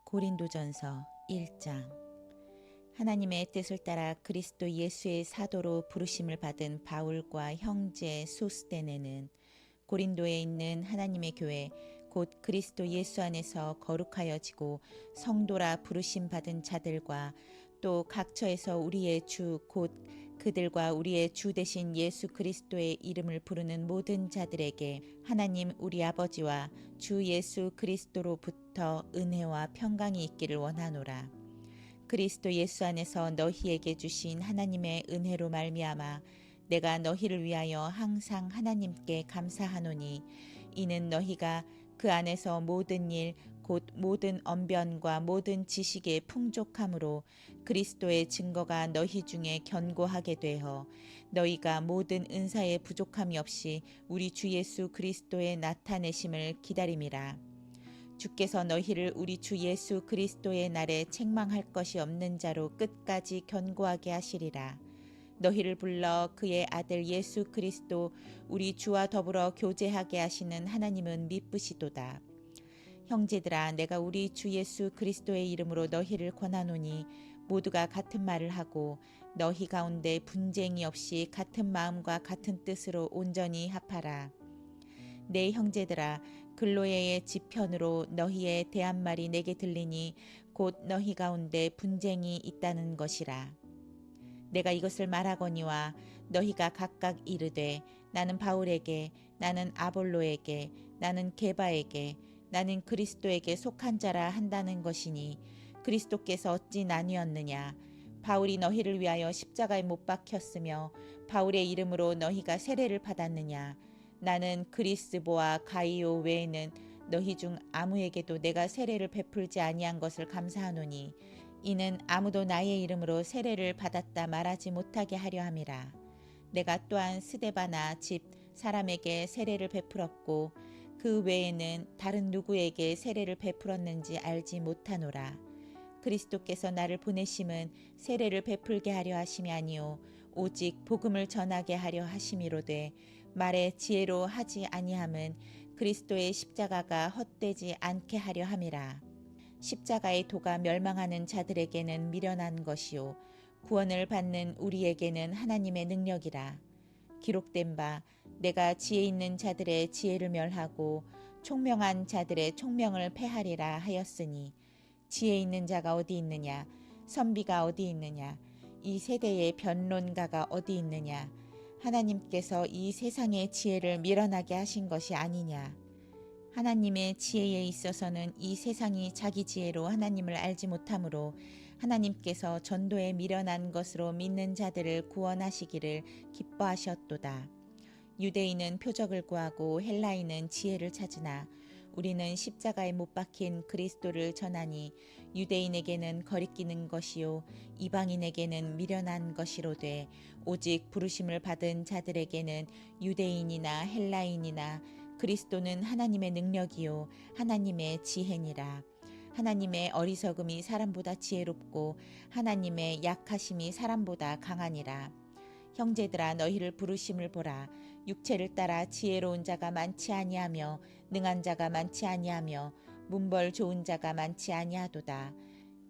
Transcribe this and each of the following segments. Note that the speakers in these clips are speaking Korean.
고린도전서 1장. 하나님의 뜻을 따라 그리스도 예수의 사도로 부르심을 받은 바울과 형제 소스데네는 고린도에 있는 하나님의 교회 곧 그리스도 예수 안에서 거룩하여지고 성도라 부르심 받은 자들과 또 각처에서 우리의 주 곧 그들과 우리의 주 되신 예수 그리스도의 이름을 부르는 모든 자들에게 하나님 우리 아버지와 주 예수 그리스도로부터 은혜와 평강이 있기를 원하노라. 그리스도 예수 안에서 너희에게 주신 하나님의 은혜로 말미암아 내가 너희를 위하여 항상 하나님께 감사하노니 이는 너희가 그 안에서 모든 일 곧 모든 언변과 모든 지식의 풍족함으로 그리스도의 증거가 너희 중에 견고하게 되어 너희가 모든 은사의 부족함이 없이 우리 주 예수 그리스도의 나타내심을 기다림이라. 주께서 너희를 우리 주 예수 그리스도의 날에 책망할 것이 없는 자로 끝까지 견고하게 하시리라. 너희를 불러 그의 아들 예수 그리스도 우리 주와 더불어 교제하게 하시는 하나님은 미쁘시도다. 형제들아, 내가 우리 주 예수 그리스도의 이름으로 너희를 권하노니 모두가 같은 말을 하고 너희 가운데 분쟁이 없이 같은 마음과 같은 뜻으로 온전히 합하라. 내 형제들아, 글로에의 지편으로 너희의 대한 말이 내게 들리니 곧 너희 가운데 분쟁이 있다는 것이라. 내가 이것을 말하거니와 너희가 각각 이르되 나는 바울에게, 나는 아볼로에게, 나는 게바에게, 나는 그리스도에게 속한 자라 한다는 것이니 그리스도께서 어찌 나뉘었느냐? 바울이 너희를 위하여 십자가에 못 박혔으며 바울의 이름으로 너희가 세례를 받았느냐? 나는 그리스보와 가이오 외에는 너희 중 아무에게도 내가 세례를 베풀지 아니한 것을 감사하노니 이는 아무도 나의 이름으로 세례를 받았다 말하지 못하게 하려 함이라. 내가 또한 스데바나 집 사람에게 세례를 베풀었고 그 외에는 다른 누구에게 세례를 베풀었는지 알지 못하노라. 그리스도께서 나를 보내심은 세례를 베풀게 하려 하심이 아니요 오직 복음을 전하게 하려 하심이로되 말의 지혜로 하지 아니함은 그리스도의 십자가가 헛되지 않게 하려 함이라. 십자가의 도가 멸망하는 자들에게는 미련한 것이요 구원을 받는 우리에게는 하나님의 능력이라. 기록된 바 내가 지혜 있는 자들의 지혜를 멸하고 총명한 자들의 총명을 패하리라 하였으니 지혜 있는 자가 어디 있느냐? 선비가 어디 있느냐? 이 세대의 변론가가 어디 있느냐? 하나님께서 이 세상의 지혜를 밀어나게 하신 것이 아니냐? 하나님의 지혜에 있어서는 이 세상이 자기 지혜로 하나님을 알지 못하므로 하나님께서 전도에 미련한 것으로 믿는 자들을 구원하시기를 기뻐하셨도다. 유대인은 표적을 구하고 헬라인은 지혜를 찾으나 우리는 십자가에 못 박힌 그리스도를 전하니 유대인에게는 거리끼는 것이요 이방인에게는 미련한 것이로되 오직 부르심을 받은 자들에게는 유대인이나 헬라인이나 그리스도는 하나님의 능력이요 하나님의 지혜니라. 하나님의 어리석음이 사람보다 지혜롭고 하나님의 약하심이 사람보다 강하니라. 형제들아, 너희를 부르심을 보라. 육체를 따라 지혜로운 자가 많지 아니하며 능한 자가 많지 아니하며 문벌 좋은 자가 많지 아니하도다.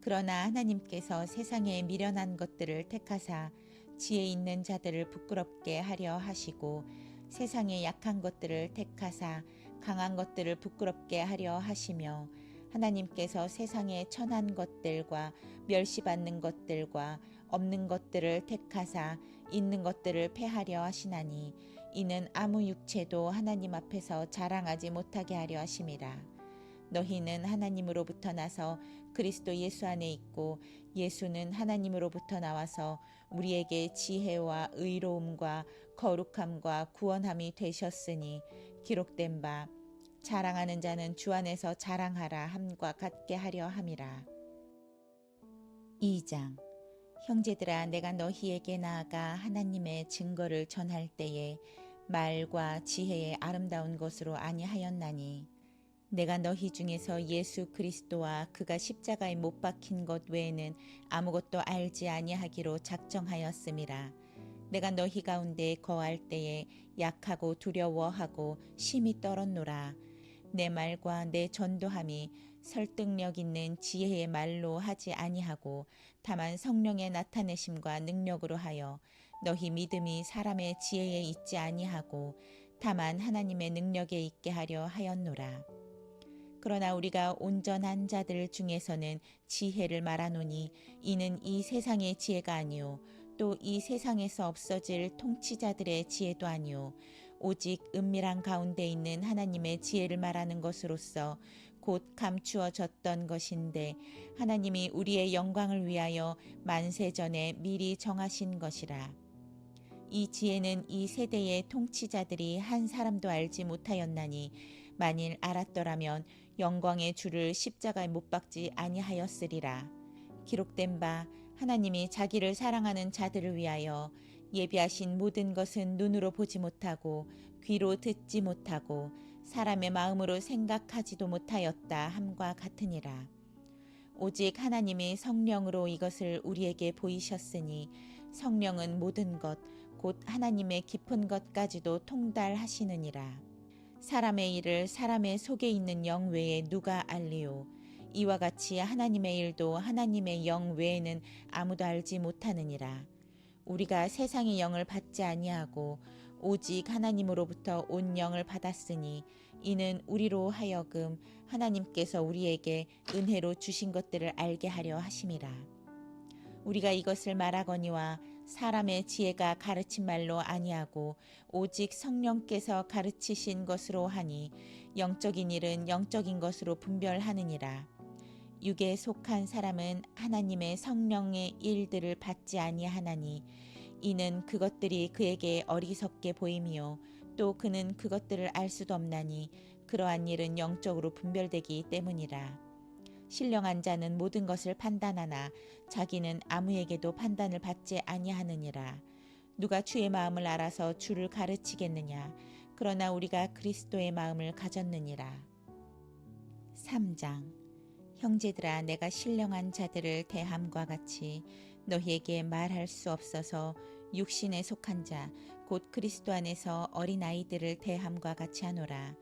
그러나 하나님께서 세상에 미련한 것들을 택하사 지혜 있는 자들을 부끄럽게 하려 하시고 세상에 약한 것들을 택하사 강한 것들을 부끄럽게 하려 하시며 하나님께서 세상에 천한 것들과 멸시받는 것들과 없는 것들을 택하사 있는 것들을 패하려 하시나니 이는 아무 육체도 하나님 앞에서 자랑하지 못하게 하려 하심이라. 너희는 하나님으로부터 나서 그리스도 예수 안에 있고 예수는 하나님으로부터 나와서 우리에게 지혜와 의로움과 거룩함과 구원함이 되셨으니 기록된 바 자랑하는 자는 주 안에서 자랑하라 함과 같게 하려 함이라. 2장. 형제들아, 내가 너희에게 나아가 하나님의 증거를 전할 때에 말과 지혜의 아름다운 것으로 아니하였나니 내가 너희 중에서 예수 그리스도와 그가 십자가에 못 박힌 것 외에는 아무것도 알지 아니하기로 작정하였음이라. 내가 너희 가운데 거할 때에 약하고 두려워하고 심히 떨었노라. 내 말과 내 전도함이 설득력 있는 지혜의 말로 하지 아니하고 다만 성령의 나타내심과 능력으로 하여 너희 믿음이 사람의 지혜에 있지 아니하고 다만 하나님의 능력에 있게 하려 하였노라. 그러나 우리가 온전한 자들 중에서는 지혜를 말하노니 이는 이 세상의 지혜가 아니요 또 이 세상에서 없어질 통치자들의 지혜도 아니요 오직 은밀한 가운데 있는 하나님의 지혜를 말하는 것으로서 곧 감추어졌던 것인데 하나님이 우리의 영광을 위하여 만세 전에 미리 정하신 것이라. 이 지혜는 이 세대의 통치자들이 한 사람도 알지 못하였나니 만일 알았더라면 영광의 주를 십자가에 못 박지 아니하였으리라. 기록된 바 하나님이 자기를 사랑하는 자들을 위하여 예비하신 모든 것은 눈으로 보지 못하고 귀로 듣지 못하고 사람의 마음으로 생각하지도 못하였다 함과 같으니라. 오직 하나님이 성령으로 이것을 우리에게 보이셨으니 성령은 모든 것 곧 하나님의 깊은 것까지도 통달하시느니라. 사람의 일을 사람의 속에 있는 영 외에 누가 알리요? 이와 같이 하나님의 일도 하나님의 영 외에는 아무도 알지 못하느니라. 우리가 세상의 영을 받지 아니하고 오직 하나님으로부터 온 영을 받았으니 이는 우리로 하여금 하나님께서 우리에게 은혜로 주신 것들을 알게 하려 하심이라. 우리가 이것을 말하거니와 사람의 지혜가 가르친 말로 아니하고 오직 성령께서 가르치신 것으로 하니 영적인 일은 영적인 것으로 분별하느니라. 육에 속한 사람은 하나님의 성령의 일들을 받지 아니하나니 이는 그것들이 그에게 어리석게 보임이요 또 그는 그것들을 알 수도 없나니 그러한 일은 영적으로 분별되기 때문이라. 신령한 자는 모든 것을 판단하나 자기는 아무에게도 판단을 받지 아니하느니라. 누가 주의 마음을 알아서 주를 가르치겠느냐. 그러나 우리가 그리스도의 마음을 가졌느니라. 3장. 형제들아, 내가 신령한 자들을 대함과 같이 너희에게 말할 수 없어서 육신에 속한 자 곧 그리스도 안에서 어린아이들을 대함과 같이 하노라.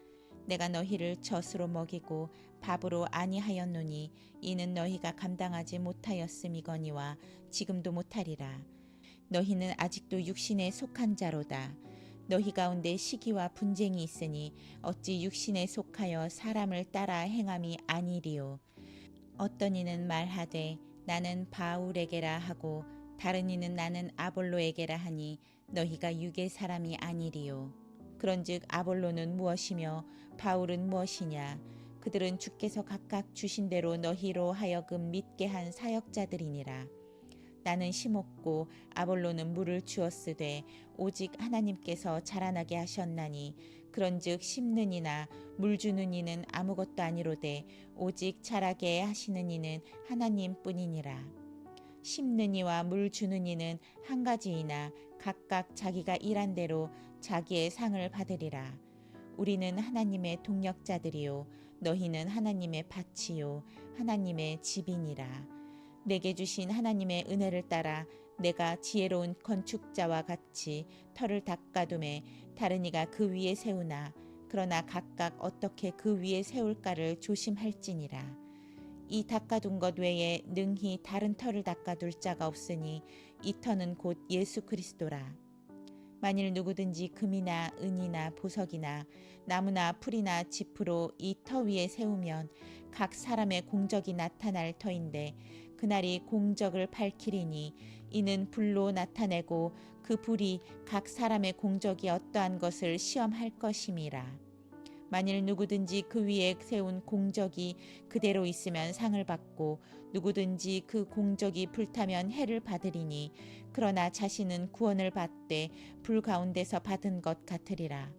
내가 너희를 젖으로 먹이고 밥으로 아니하였노니 이는 너희가 감당하지 못하였음이거니와 지금도 못하리라. 너희는 아직도 육신에 속한 자로다. 너희 가운데 시기와 분쟁이 있으니 어찌 육신에 속하여 사람을 따라 행함이 아니리요. 어떤 이는 말하되 나는 바울에게라 하고 다른 이는 나는 아볼로에게라 하니 너희가 육의 사람이 아니리요. 그런즉 아볼로는 무엇이며 바울은 무엇이냐? 그들은 주께서 각각 주신 대로 너희로 하여금 믿게 한 사역자들이니라. 나는 심었고 아볼로는 물을 주었으되 오직 하나님께서 자라나게 하셨나니 그런즉 심는 이나 물 주는 이는 아무것도 아니로되 오직 자라게 하시는 이는 하나님뿐이니라. 심는 이와 물 주는 이는 한 가지이나 각각 자기가 일한 대로 자기의 상을 받으리라. 우리는 하나님의 동력자들이요 너희는 하나님의 밭이요 하나님의 집이니라. 내게 주신 하나님의 은혜를 따라 내가 지혜로운 건축자와 같이 터를 닦아둠에 다른 이가 그 위에 세우나 그러나 각각 어떻게 그 위에 세울까를 조심할지니라. 이 닦아둔 것 외에 능히 다른 터를 닦아둘 자가 없으니 이 터는 곧 예수 그리스도라. 만일 누구든지 금이나 은이나 보석이나 나무나 풀이나 짚으로 이 터 위에 세우면 각 사람의 공적이 나타날 터인데 그날이 공적을 밝히리니 이는 불로 나타내고 그 불이 각 사람의 공적이 어떠한 것을 시험할 것임이라. 만일 누구든지 그 위에 세운 공적이 그대로 있으면 상을 받고 누구든지 그 공적이 불타면 해를 받으리니 그러나 자신은 구원을 받되 불 가운데서 받은 것 같으리라.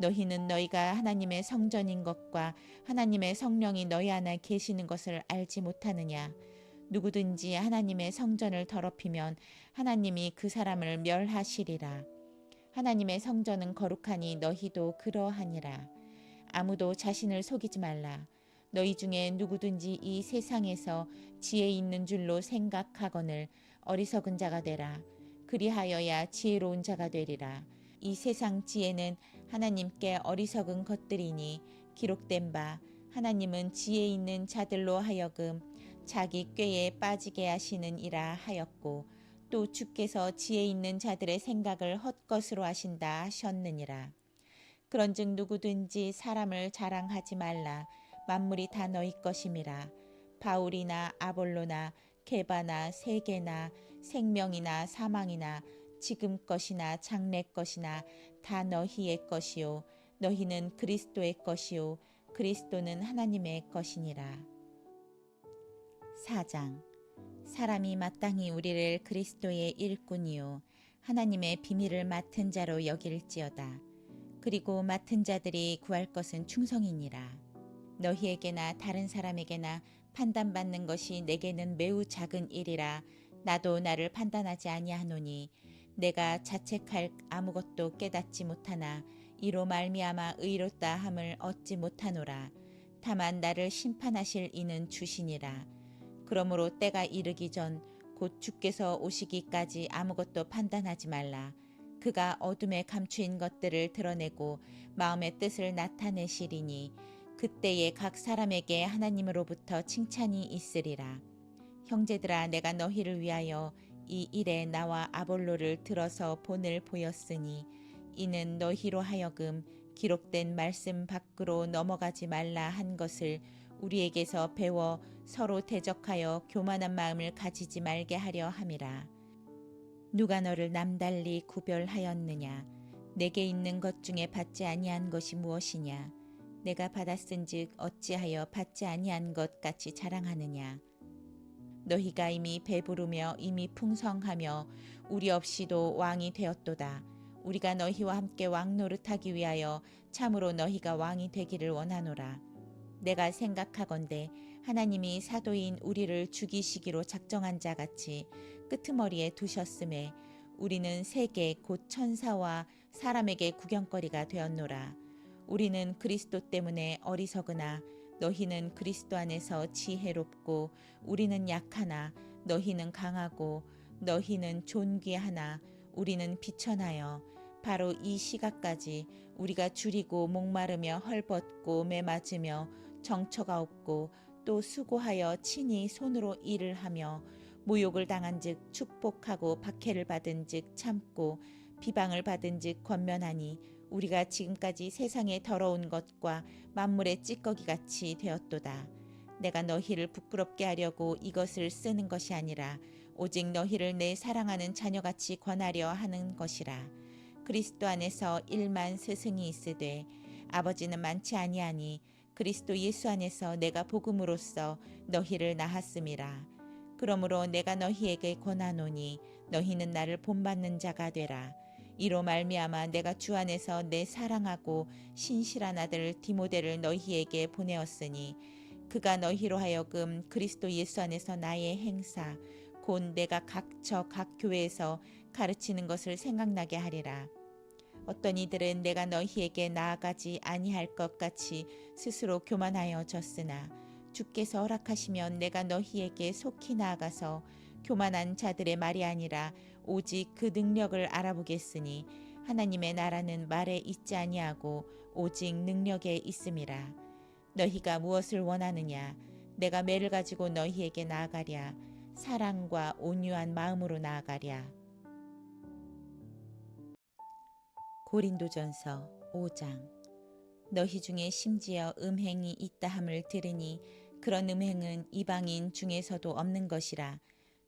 너희는 너희가 하나님의 성전인 것과 하나님의 성령이 너희 안에 계시는 것을 알지 못하느냐. 누구든지 하나님의 성전을 더럽히면 하나님이 그 사람을 멸하시리라. 하나님의 성전은 거룩하니 너희도 그러하니라. 아무도 자신을 속이지 말라. 너희 중에 누구든지 이 세상에서 지혜 있는 줄로 생각하거늘 어리석은 자가 되라. 그리하여야 지혜로운 자가 되리라. 이 세상 지혜는 하나님께 어리석은 것들이니 기록된 바 하나님은 지혜 있는 자들로 하여금 자기 꾀에 빠지게 하시는 이라 하였고 또 주께서 지혜 있는 자들의 생각을 헛것으로 하신다 하셨느니라. 그런즉 누구든지 사람을 자랑하지 말라. 만물이 다 너희 것임이라. 바울이나 아볼로나 게바나 세계나 생명이나 사망이나 지금 것이나 장래 것이나 다 너희의 것이요 너희는 그리스도의 것이요 그리스도는 하나님의 것이니라. 4장. 사람이 마땅히 우리를 그리스도의 일꾼이요 하나님의 비밀을 맡은 자로 여길지어다. 그리고 맡은 자들이 구할 것은 충성이니라. 너희에게나 다른 사람에게나 판단받는 것이 내게는 매우 작은 일이라. 나도 나를 판단하지 아니하노니 내가 자책할 아무것도 깨닫지 못하나 이로 말미암아 의롭다 함을 얻지 못하노라. 다만 나를 심판하실 이는 주시니라. 그러므로 때가 이르기 전 곧 주께서 오시기까지 아무것도 판단하지 말라. 그가 어둠에 감추인 것들을 드러내고 마음의 뜻을 나타내시리니 그때에 각 사람에게 하나님으로부터 칭찬이 있으리라. 형제들아, 내가 너희를 위하여 이 일에 나와 아볼로를 들어서 본을 보였으니 이는 너희로 하여금 기록된 말씀 밖으로 넘어가지 말라 한 것을 우리에게서 배워 서로 대적하여 교만한 마음을 가지지 말게 하려 함이라. 누가 너를 남달리 구별하였느냐? 내게 있는 것 중에 받지 아니한 것이 무엇이냐? 내가 받았은즉 어찌하여 받지 아니한 것 같이 자랑하느냐? 너희가 이미 배부르며 이미 풍성하며 우리 없이도 왕이 되었도다. 우리가 너희와 함께 왕 노릇하기 위하여 참으로 너희가 왕이 되기를 원하노라. 내가 생각하건대 하나님이 사도인 우리를 죽이시기로 작정한 자 같이 끄트머리에 두셨음에 우리는 세계 곧 천사와 사람에게 구경거리가 되었노라. 우리는 그리스도 때문에 어리석으나 너희는 그리스도 안에서 지혜롭고 우리는 약하나 너희는 강하고 너희는 존귀하나 우리는 비천하여 바로 이 시각까지 우리가 줄이고 목마르며 헐벗고 매맞으며 정처가 없고 또 수고하여 친히 손으로 일을 하며 모욕을 당한즉 축복하고 박해를 받은즉 참고 비방을 받은즉 권면하니 우리가 지금까지 세상의 더러운 것과 만물의 찌꺼기같이 되었도다. 내가 너희를 부끄럽게 하려고 이것을 쓰는 것이 아니라 오직 너희를 내 사랑하는 자녀같이 권하려 하는 것이라. 그리스도 안에서 1만 스승이 있으되 아버지는 많지 아니하니 그리스도 예수 안에서 내가 복음으로써 너희를 낳았음이라. 그러므로 내가 너희에게 권하노니 너희는 나를 본받는 자가 되라. 이로 말미암아 내가 주 안에서 내 사랑하고 신실한 아들 디모데를 너희에게 보내었으니 그가 너희로 하여금 그리스도 예수 안에서 나의 행사 곧 내가 각처 각 교회에서 가르치는 것을 생각나게 하리라. 어떤 이들은 내가 너희에게 나아가지 아니할 것 같이 스스로 교만하여졌으나 주께서 허락하시면 내가 너희에게 속히 나아가서 교만한 자들의 말이 아니라 오직 그 능력을 알아보겠으니 하나님의 나라는 말에 있지 아니하고 오직 능력에 있음이라. 너희가 무엇을 원하느냐? 내가 매를 가지고 너희에게 나아가랴. 사랑과 온유한 마음으로 나아가랴. 고린도전서 5장. 너희 중에 심지어 음행이 있다함을 들으니 그런 음행은 이방인 중에서도 없는 것이라.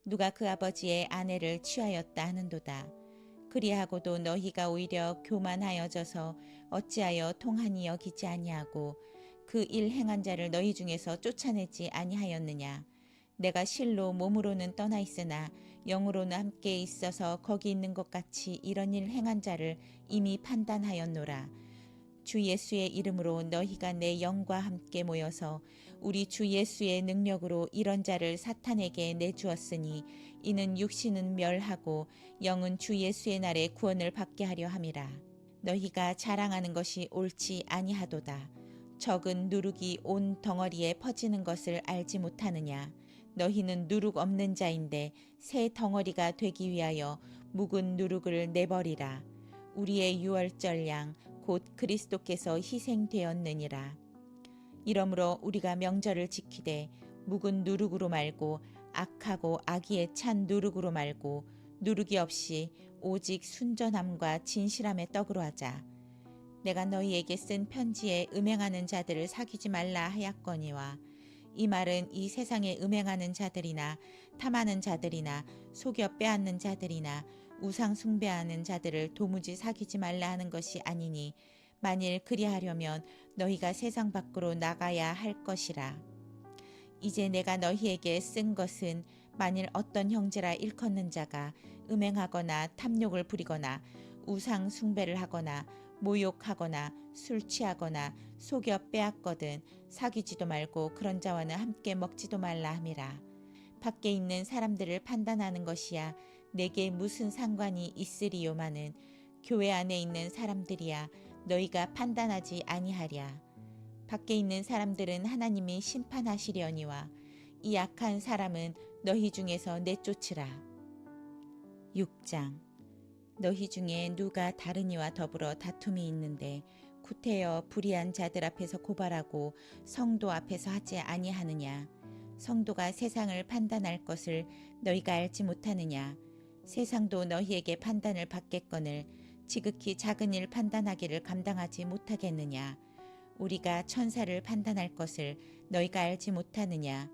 누가 그 아버지의 아내를 취하였다 하는도다. 그리하고도 너희가 오히려 교만하여져서 어찌하여 통하니 여기지 아니하고 그 일 행한 자를 너희 중에서 쫓아내지 아니하였느냐. 내가 실로 몸으로는 떠나 있으나 영으로는 함께 있어서 거기 있는 것 같이 이런 일 행한 자를 이미 판단하였노라. 주 예수의 이름으로 너희가 내 영과 함께 모여서 우리 주 예수의 능력으로 이런 자를 사탄에게 내주었으니 이는 육신은 멸하고 영은 주 예수의 날에 구원을 받게 하려 함이라. 너희가 자랑하는 것이 옳지 아니하도다. 적은 누룩이 온 덩어리에 퍼지는 것을 알지 못하느냐. 너희는 누룩 없는 자인데 새 덩어리가 되기 위하여 묵은 누룩을 내버리라. 우리의 유월절 양 곧 그리스도께서 희생되었느니라. 이러므로 우리가 명절을 지키되 묵은 누룩으로 말고 악하고 악의에 찬 누룩으로 말고 누룩이 없이 오직 순전함과 진실함의 떡으로 하자. 내가 너희에게 쓴 편지에 음행하는 자들을 사귀지 말라 하였거니와 이 말은 이 세상에 음행하는 자들이나 탐하는 자들이나 속여 빼앗는 자들이나 우상 숭배하는 자들을 도무지 사귀지 말라 하는 것이 아니니 만일 그리하려면 너희가 세상 밖으로 나가야 할 것이라. 이제 내가 너희에게 쓴 것은 만일 어떤 형제라 일컫는 자가 음행하거나 탐욕을 부리거나 우상 숭배를 하거나 모욕하거나 술 취하거나 속여 빼앗거든 사귀지도 말고 그런 자와는 함께 먹지도 말라 함이라. 밖에 있는 사람들을 판단하는 것이야 내게 무슨 상관이 있으리요마는 교회 안에 있는 사람들이야 너희가 판단하지 아니하랴. 밖에 있는 사람들은 하나님이 심판하시려니와 이 악한 사람은 너희 중에서 내쫓으라. 6장. 너희 중에 누가 다른 이와 더불어 다툼이 있는데 구태여 불의한 자들 앞에서 고발하고 성도 앞에서 하지 아니하느냐. 성도가 세상을 판단할 것을 너희가 알지 못하느냐. 세상도 너희에게 판단을 받겠거늘 지극히 작은 일 판단하기를 감당하지 못하겠느냐. 우리가 천사를 판단할 것을 너희가 알지 못하느냐.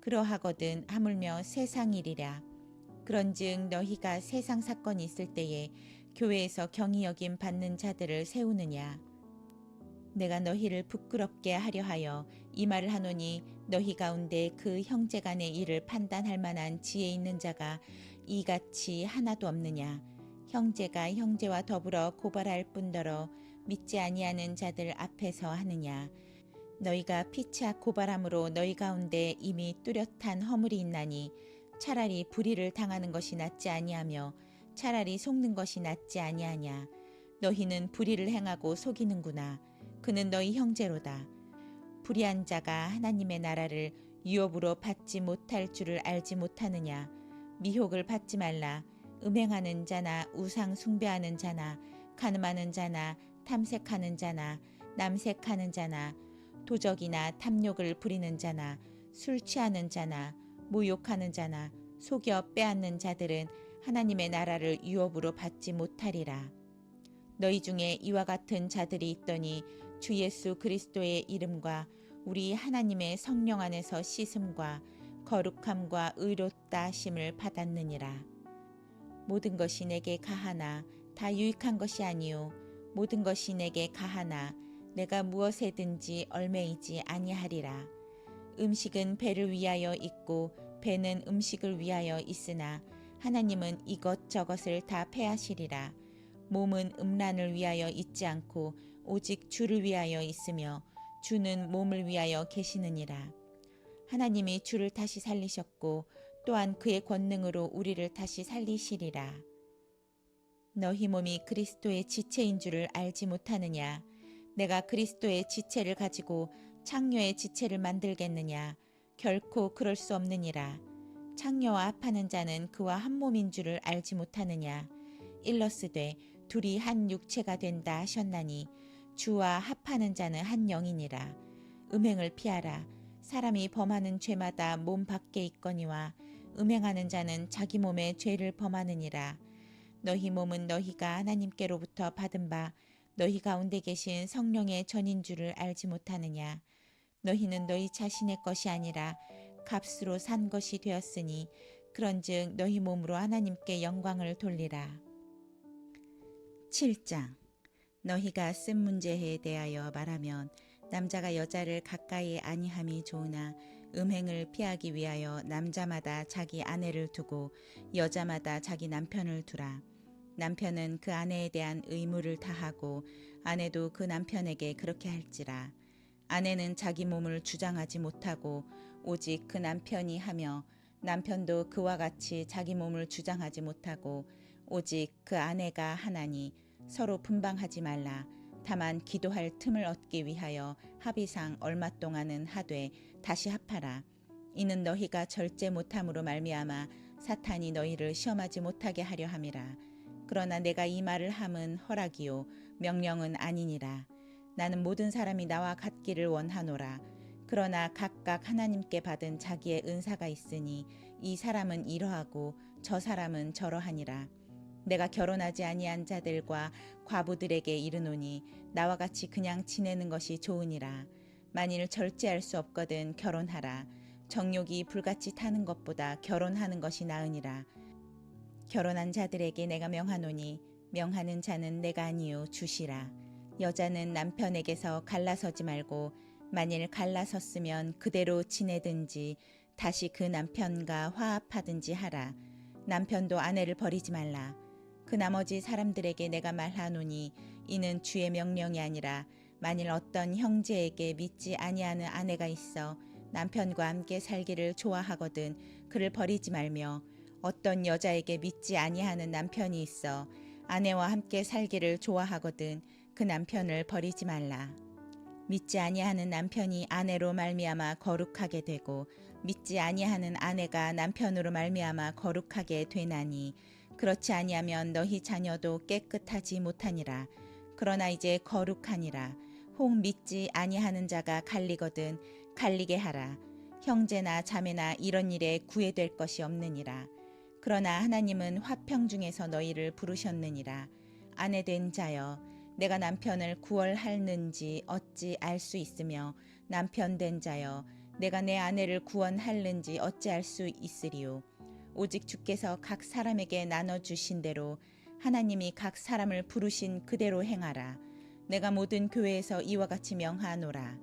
그러하거든 하물며 세상 일이라. 그런즉 너희가 세상 사건이 있을 때에 교회에서 경히 여김 받는 자들을 세우느냐. 내가 너희를 부끄럽게 하려 하여 이 말을 하노니 너희 가운데 그 형제간의 일을 판단할 만한 지혜 있는 자가 이같이 하나도 없느냐. 형제가 형제와 더불어 고발할 뿐더러 믿지 아니하는 자들 앞에서 하느냐. 너희가 피차 고발함으로 너희 가운데 이미 뚜렷한 허물이 있나니 차라리 불의를 당하는 것이 낫지 아니하며 차라리 속는 것이 낫지 아니하냐. 너희는 불의를 행하고 속이는구나. 그는 너희 형제로다. 불의한 자가 하나님의 나라를 유업으로 받지 못할 줄을 알지 못하느냐. 미혹을 받지 말라. 음행하는 자나 우상 숭배하는 자나 간음하는 자나 탐색하는 자나 남색하는 자나 도적이나 탐욕을 부리는 자나 술 취하는 자나 모욕하는 자나 속여 빼앗는 자들은 하나님의 나라를 유업으로 받지 못하리라. 너희 중에 이와 같은 자들이 있더니 주 예수 그리스도의 이름과 우리 하나님의 성령 안에서 씻음과 거룩함과 의롭다 하심을 받았느니라. 모든 것이 내게 가하나 다 유익한 것이 아니요 모든 것이 내게 가하나 내가 무엇에든지 얽매이지 아니하리라. 음식은 배를 위하여 있고 배는 음식을 위하여 있으나 하나님은 이것저것을 다 패하시리라. 몸은 음란을 위하여 있지 않고 오직 주를 위하여 있으며 주는 몸을 위하여 계시느니라. 하나님이 주를 다시 살리셨고 또한 그의 권능으로 우리를 다시 살리시리라. 너희 몸이 그리스도의 지체인 줄을 알지 못하느냐. 내가 그리스도의 지체를 가지고 창녀의 지체를 만들겠느냐. 결코 그럴 수 없느니라. 창녀와 합하는 자는 그와 한 몸인 줄을 알지 못하느냐. 일러스되 둘이 한 육체가 된다 하셨나니 주와 합하는 자는 한 영이니라. 음행을 피하라. 사람이 범하는 죄마다 몸 밖에 있거니와 음행하는 자는 자기 몸에 죄를 범하느니라. 너희 몸은 너희가 하나님께로부터 받은 바 너희 가운데 계신 성령의 전인 줄을 알지 못하느냐. 너희는 너희 자신의 것이 아니라 값으로 산 것이 되었으니 그런즉 너희 몸으로 하나님께 영광을 돌리라. 7장. 너희가 쓴 문제에 대하여 말하면 남자가 여자를 가까이 아니함이 좋으나 음행을 피하기 위하여 남자마다 자기 아내를 두고 여자마다 자기 남편을 두라. 남편은 그 아내에 대한 의무를 다하고 아내도 그 남편에게 그렇게 할지라. 아내는 자기 몸을 주장하지 못하고 오직 그 남편이 하며 남편도 그와 같이 자기 몸을 주장하지 못하고 오직 그 아내가 하나니 서로 분방하지 말라. 다만 기도할 틈을 얻기 위하여 합의상 얼마 동안은 하되 다시 합하라. 이는 너희가 절제 못함으로 말미암아 사탄이 너희를 시험하지 못하게 하려 함이라. 그러나 내가 이 말을 함은 허락이요 명령은 아니니라. 나는 모든 사람이 나와 같기를 원하노라. 그러나 각각 하나님께 받은 자기의 은사가 있으니 이 사람은 이러하고 저 사람은 저러하니라. 내가 결혼하지 아니한 자들과 과부들에게 이르노니 나와 같이 그냥 지내는 것이 좋으니라. 만일 절제할 수 없거든 결혼하라. 정욕이 불같이 타는 것보다 결혼하는 것이 나으니라. 결혼한 자들에게 내가 명하노니 명하는 자는 내가 아니요 주시라. 여자는 남편에게서 갈라서지 말고 만일 갈라섰으면 그대로 지내든지 다시 그 남편과 화합하든지 하라. 남편도 아내를 버리지 말라. 그 나머지 사람들에게 내가 말하노니 이는 주의 명령이 아니라 만일 어떤 형제에게 믿지 아니하는 아내가 있어 남편과 함께 살기를 좋아하거든 그를 버리지 말며 어떤 여자에게 믿지 아니하는 남편이 있어 아내와 함께 살기를 좋아하거든 그 남편을 버리지 말라. 믿지 아니하는 남편이 아내로 말미암아 거룩하게 되고 믿지 아니하는 아내가 남편으로 말미암아 거룩하게 되나니 그렇지 아니하면 너희 자녀도 깨끗하지 못하니라. 그러나 이제 거룩하니라. 혹 믿지 아니하는 자가 갈리거든 갈리게 하라. 형제나 자매나 이런 일에 구애될 것이 없느니라. 그러나 하나님은 화평 중에서 너희를 부르셨느니라. 아내된 자여 내가 남편을 구원할는지 어찌 알 수 있으며 남편된 자여 내가 내 아내를 구원할는지 어찌 알 수 있으리요. 오직 주께서 각 사람에게 나눠주신 대로 하나님이 각 사람을 부르신 그대로 행하라. 내가 모든 교회에서 이와 같이 명하노라.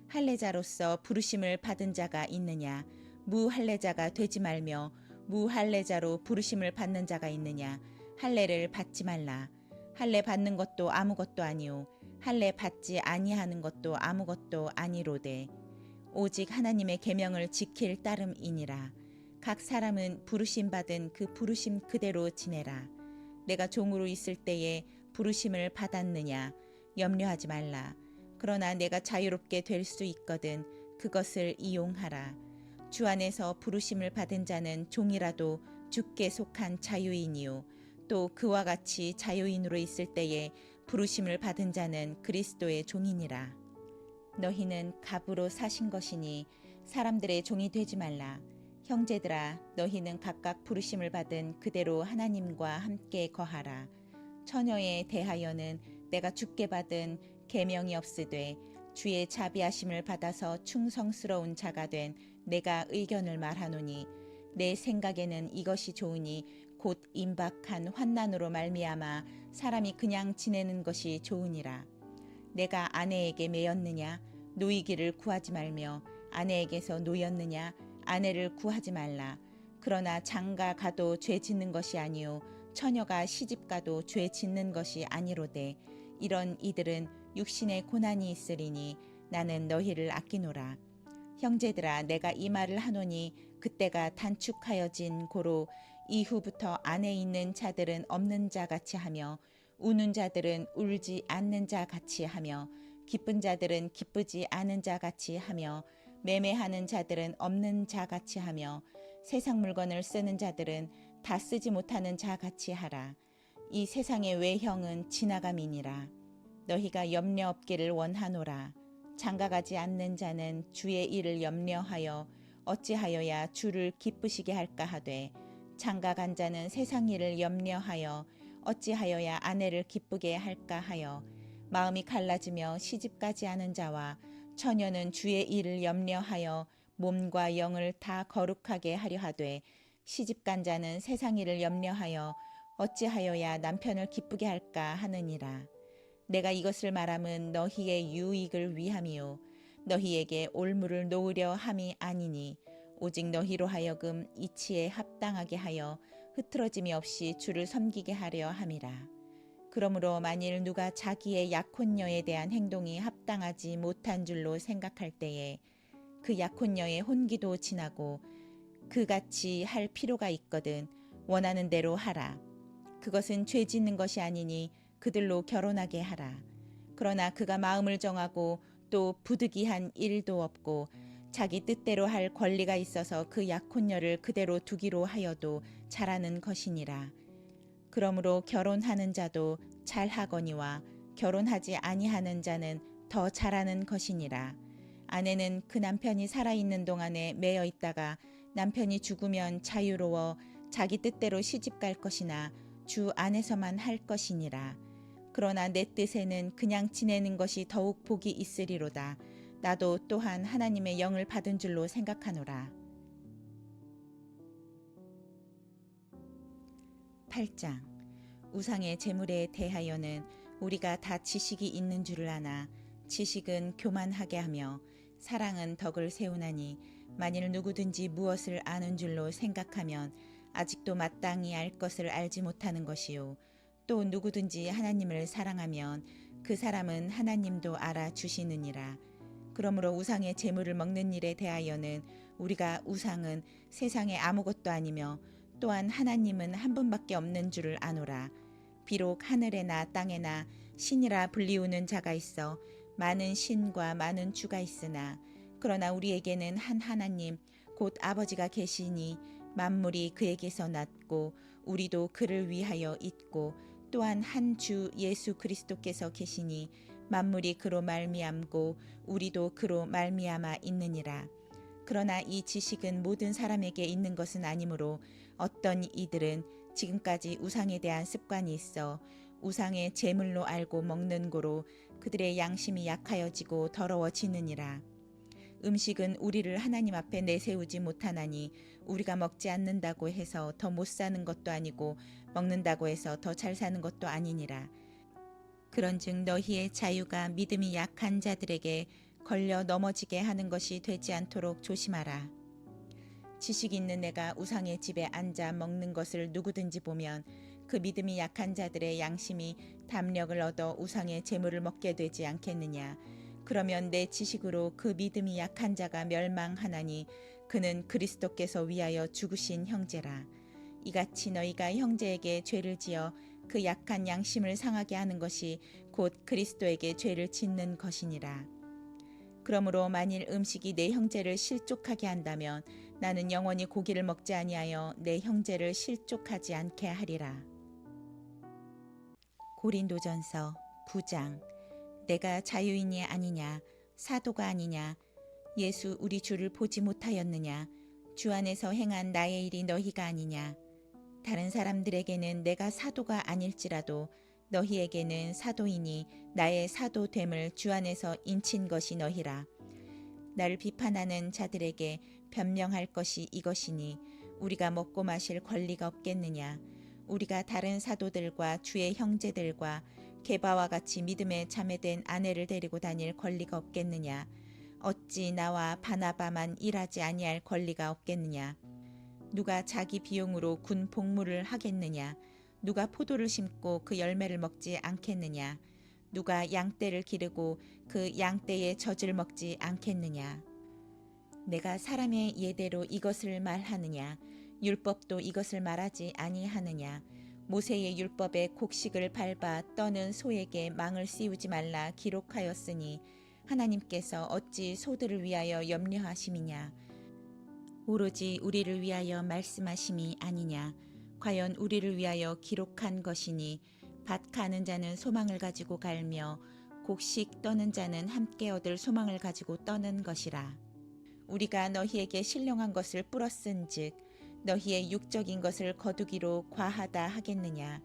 할례자로서 부르심을 받은 자가 있느냐 무할례자가 되지 말며 무할례자로 부르심을 받는 자가 있느냐 할례를 받지 말라. 할례 받는 것도 아무것도 아니요 할례 받지 아니하는 것도 아무것도 아니로되 오직 하나님의 계명을 지킬 따름이니라. 각 사람은 부르심 받은 그 부르심 그대로 지내라. 내가 종으로 있을 때에 부르심을 받았느냐 염려하지 말라. 그러나 내가 자유롭게 될 수 있거든 그것을 이용하라. 주 안에서 부르심을 받은 자는 종이라도 주께 속한 자유인이요 또 그와 같이 자유인으로 있을 때에 부르심을 받은 자는 그리스도의 종이니라. 너희는 갑으로 사신 것이니 사람들의 종이 되지 말라. 형제들아 너희는 각각 부르심을 받은 그대로 하나님과 함께 거하라. 처녀에 대하여는 내가 주께 받은 계명이 없으되 주의 자비하심을 받아서 충성스러운 자가 된 내가 의견을 말하노니 내 생각에는 이것이 좋으니 곧 임박한 환난으로 말미암아 사람이 그냥 지내는 것이 좋으니라. 내가 아내에게 매였느냐 노이기를 구하지 말며 아내에게서 노였느냐 아내를 구하지 말라. 그러나 장가 가도 죄 짓는 것이 아니요 처녀가 시집 가도 죄 짓는 것이 아니로되 이런 이들은 육신의 고난이 있으리니 나는 너희를 아끼노라. 형제들아 내가 이 말을 하노니 그때가 단축하여진 고로 이후부터 안에 있는 자들은 없는 자 같이 하며 우는 자들은 울지 않는 자 같이 하며 기쁜 자들은 기쁘지 않은 자 같이 하며 매매하는 자들은 없는 자 같이 하며 세상 물건을 쓰는 자들은 다 쓰지 못하는 자 같이 하라. 이 세상의 외형은 지나감이니라. 너희가 염려 없기를 원하노라. 장가가지 않는 자는 주의 일을 염려하여 어찌하여야 주를 기쁘시게 할까 하되 장가간 자는 세상 일을 염려하여 어찌하여야 아내를 기쁘게 할까 하여 마음이 갈라지며 시집가지 않은 자와 처녀는 주의 일을 염려하여 몸과 영을 다 거룩하게 하려 하되 시집간 자는 세상 일을 염려하여 어찌하여야 남편을 기쁘게 할까 하느니라. 내가 이것을 말함은 너희의 유익을 위함이요 너희에게 올무를 놓으려 함이 아니니 오직 너희로 하여금 이치에 합당하게 하여 흐트러짐이 없이 주를 섬기게 하려 함이라. 그러므로 만일 누가 자기의 약혼녀에 대한 행동이 합당하지 못한 줄로 생각할 때에 그 약혼녀의 혼기도 지나고 그같이 할 필요가 있거든 원하는 대로 하라. 그것은 죄 짓는 것이 아니니 그들로 결혼하게 하라. 그러나 그가 마음을 정하고 또 부득이한 일도 없고 자기 뜻대로 할 권리가 있어서 그 약혼녀를 그대로 두기로 하여도 잘하는 것이니라. 그러므로 결혼하는 자도 잘하거니와 결혼하지 아니하는 자는 더 잘하는 것이니라. 아내는 그 남편이 살아있는 동안에 매여 있다가 남편이 죽으면 자유로워 자기 뜻대로 시집갈 것이나 주 안에서만 할 것이니라. 그러나 내 뜻에는 그냥 지내는 것이 더욱 복이 있으리로다. 나도 또한 하나님의 영을 받은 줄로 생각하노라. 8장. 우상의 제물에 대하여는 우리가 다 지식이 있는 줄을 아나 지식은 교만하게 하며 사랑은 덕을 세우나니 만일 누구든지 무엇을 아는 줄로 생각하면 아직도 마땅히 알 것을 알지 못하는 것이요 또 누구든지 하나님을 사랑하면 그 사람은 하나님도 알아주시느니라. 그러므로 우상의 제물을 먹는 일에 대하여는 우리가 우상은 세상에 아무것도 아니며 또한 하나님은 한 분밖에 없는 줄을 아노라. 비록 하늘에나 땅에나 신이라 불리우는 자가 있어 많은 신과 많은 주가 있으나 그러나 우리에게는 한 하나님 곧 아버지가 계시니 만물이 그에게서 났고 우리도 그를 위하여 있고 또한 한 주 예수 그리스도께서 계시니 만물이 그로 말미암고 우리도 그로 말미암아 있느니라. 그러나 이 지식은 모든 사람에게 있는 것은 아니므로 어떤 이들은 지금까지 우상에 대한 습관이 있어 우상의 제물로 알고 먹는 고로 그들의 양심이 약하여지고 더러워지느니라. 음식은 우리를 하나님 앞에 내세우지 못하나니 우리가 먹지 않는다고 해서 더 못 사는 것도 아니고 먹는다고 해서 더 잘 사는 것도 아니니라. 그런즉 너희의 자유가 믿음이 약한 자들에게 걸려 넘어지게 하는 것이 되지 않도록 조심하라. 지식 있는 내가 우상의 집에 앉아 먹는 것을 누구든지 보면 그 믿음이 약한 자들의 양심이 담력을 얻어 우상의 제물을 먹게 되지 않겠느냐. 그러면 내 지식으로 그 믿음이 약한 자가 멸망하나니 그는 그리스도께서 위하여 죽으신 형제라. 이같이 너희가 형제에게 죄를 지어 그 약한 양심을 상하게 하는 것이 곧 그리스도에게 죄를 짓는 것이니라. 그러므로 만일 음식이 내 형제를 실족하게 한다면 나는 영원히 고기를 먹지 아니하여 내 형제를 실족하지 않게 하리라. 고린도전서 9장. 내가 자유인이 아니냐 사도가 아니냐 예수 우리 주를 보지 못하였느냐 주 안에서 행한 나의 일이 너희가 아니냐. 다른 사람들에게는 내가 사도가 아닐지라도 너희에게는 사도이니 나의 사도됨을 주 안에서 인친 것이 너희라. 나를 비판하는 자들에게 변명할 것이 이것이니 우리가 먹고 마실 권리가 없겠느냐. 우리가 다른 사도들과 주의 형제들과 게바와 같이 믿음에 자매된 아내를 데리고 다닐 권리가 없겠느냐. 어찌 나와 바나바만 일하지 아니할 권리가 없겠느냐. 누가 자기 비용으로 군 복무를 하겠느냐. 누가 포도를 심고 그 열매를 먹지 않겠느냐. 누가 양떼를 기르고 그 양떼의 젖을 먹지 않겠느냐. 내가 사람의 예대로 이것을 말하느냐. 율법도 이것을 말하지 아니하느냐. 모세의 율법에 곡식을 밟아 떠는 소에게 망을 씌우지 말라 기록하였으니 하나님께서 어찌 소들을 위하여 염려하심이냐. 오로지 우리를 위하여 말씀하심이 아니냐. 과연 우리를 위하여 기록한 것이니 밭 가는 자는 소망을 가지고 갈며 곡식 떠는 자는 함께 얻을 소망을 가지고 떠는 것이라. 우리가 너희에게 신령한 것을 뿌렸은즉 너희의 육적인 것을 거두기로 과하다 하겠느냐.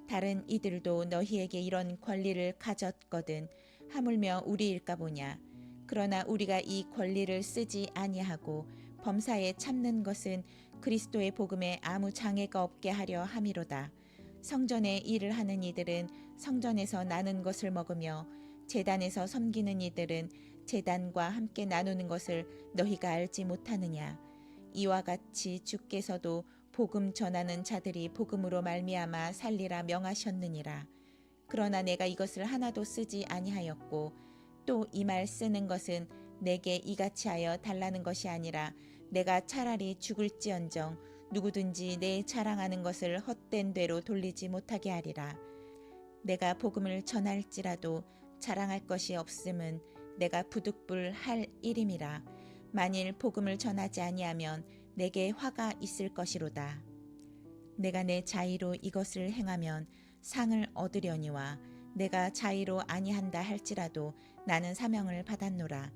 다른 이들도 너희에게 이런 권리를 가졌거든 하물며 우리일까 보냐. 그러나 우리가 이 권리를 쓰지 아니하고 범사에 참는 것은 그리스도의 복음에 아무 장애가 없게 하려 함이로다. 성전에 일을 하는 이들은 성전에서 나는 것을 먹으며 제단에서 섬기는 이들은 제단과 함께 나누는 것을 너희가 알지 못하느냐. 이와 같이 주께서도 복음 전하는 자들이 복음으로 말미암아 살리라 명하셨느니라. 그러나 내가 이것을 하나도 쓰지 아니하였고 또 이 말 쓰는 것은 내게 이같이 하여 달라는 것이 아니라 내가 차라리 죽을지언정 누구든지 내 자랑하는 것을 헛된 대로 돌리지 못하게 하리라. 내가 복음을 전할지라도 자랑할 것이 없음은 내가 부득불 할 일임이라. 만일 복음을 전하지 아니하면 내게 화가 있을 것이로다. 내가 내 자의로 이것을 행하면 상을 얻으려니와 내가 자의로 아니한다 할지라도 나는 사명을 받았노라.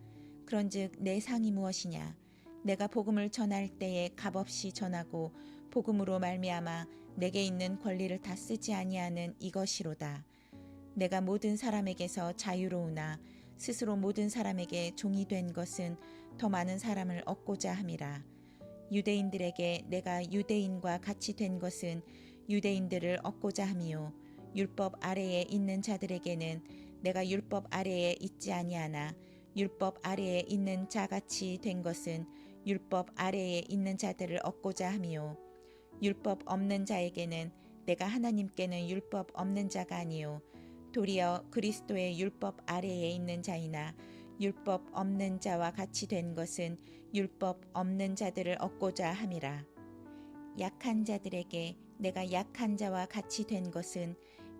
그런즉 내 상이 무엇이냐? 내가 복음을 전할 때에 값없이 전하고 복음으로 말미암아 내게 있는 권리를 다 쓰지 아니하는 이것이로다. 내가 모든 사람에게서 자유로우나 스스로 모든 사람에게 종이 된 것은 더 많은 사람을 얻고자 함이라. 유대인들에게 내가 유대인과 같이 된 것은 유대인들을 얻고자 함이요 율법 아래에 있는 자들에게는 내가 율법 아래에 있지 아니하나 율법 아래에 있는 자같이 된 것은 율법 아래에 있는 자들을 얻고자 함이요 율법 없는 자에게는 내가 하나님께는 율법 없는 자가 아니요 도리어 그리스도의 율법 아래에 있는 자이나 율법 없는 자와 같이 된 것은 율법 없는 자들을 얻고자 함이라. 약한 자들에게 내가 약한 자와 같이 된 것은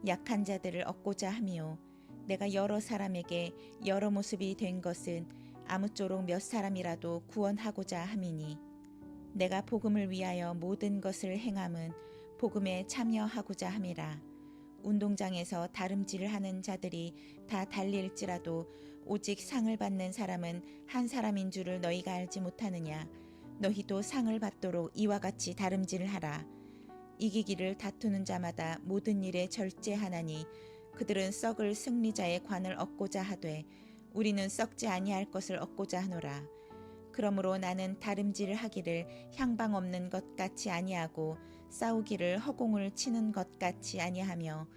약한 자들을 얻고자 함이요 내가 여러 사람에게 여러 모습이 된 것은 아무쪼록 몇 사람이라도 구원하고자 함이니 내가 복음을 위하여 모든 것을 행함은 복음에 참여하고자 함이라. 운동장에서 다름질을 하는 자들이 다 달릴지라도 오직 상을 받는 사람은 한 사람인 줄을 너희가 알지 못하느냐. 너희도 상을 받도록 이와 같이 다름질을 하라. 이기기를 다투는 자마다 모든 일에 절제하나니 그들은 썩을 승리자의 관을 얻고자 하되 우리는 썩지 아니할 것을 얻고자 하노라. 그러므로 나는 다름질을 하기를 향방 없는 것 같이 아니하고 싸우기를 허공을 치는 것 같이 아니하며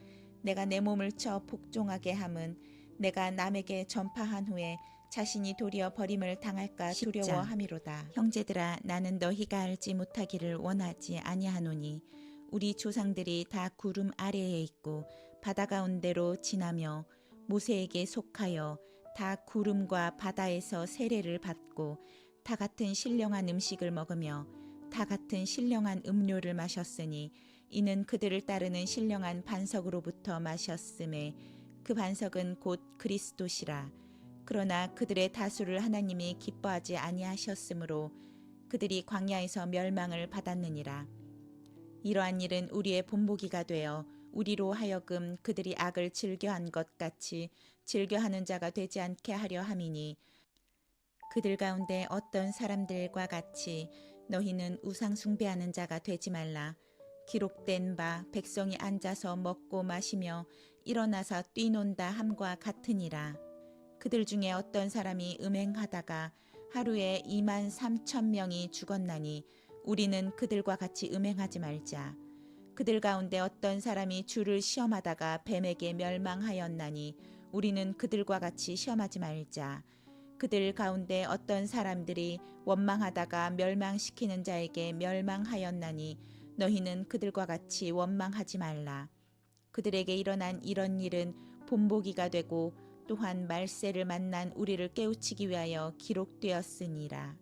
내가 내 몸을 쳐 복종하게 함은 내가 남에게 전파한 후에 자신이 도리어 버림을 당할까 두려워함이로다. 형제들아 나는 너희가 알지 못하기를 원하지 아니하노니 우리 조상들이 다 구름 아래에 있고 바다 가운데로 지나며 모세에게 속하여 다 구름과 바다에서 세례를 받고 다 같은 신령한 음식을 먹으며 다 같은 신령한 음료를 마셨으니 이는 그들을 따르는 신령한 반석으로부터 마셨음에 그 반석은 곧 그리스도시라. 그러나 그들의 다수를 하나님이 기뻐하지 아니하셨으므로 그들이 광야에서 멸망을 받았느니라. 이러한 일은 우리의 본보기가 되어 우리로 하여금 그들이 악을 즐겨한 것 같이 즐겨하는 자가 되지 않게 하려 함이니 그들 가운데 어떤 사람들과 같이 너희는 우상 숭배하는 자가 되지 말라. 기록된 바 백성이 앉아서 먹고 마시며 일어나서 뛰논다 함과 같으니라. 그들 중에 어떤 사람이 음행하다가 하루에 23,000명이 죽었나니 우리는 그들과 같이 음행하지 말자. 그들 가운데 어떤 사람이 주를 시험하다가 뱀에게 멸망하였나니 우리는 그들과 같이 시험하지 말자. 그들 가운데 어떤 사람들이 원망하다가 멸망시키는 자에게 멸망하였나니 너희는 그들과 같이 원망하지 말라. 그들에게 일어난 이런 일은 본보기가 되고 또한 말세를 만난 우리를 깨우치기 위하여 기록되었으니라.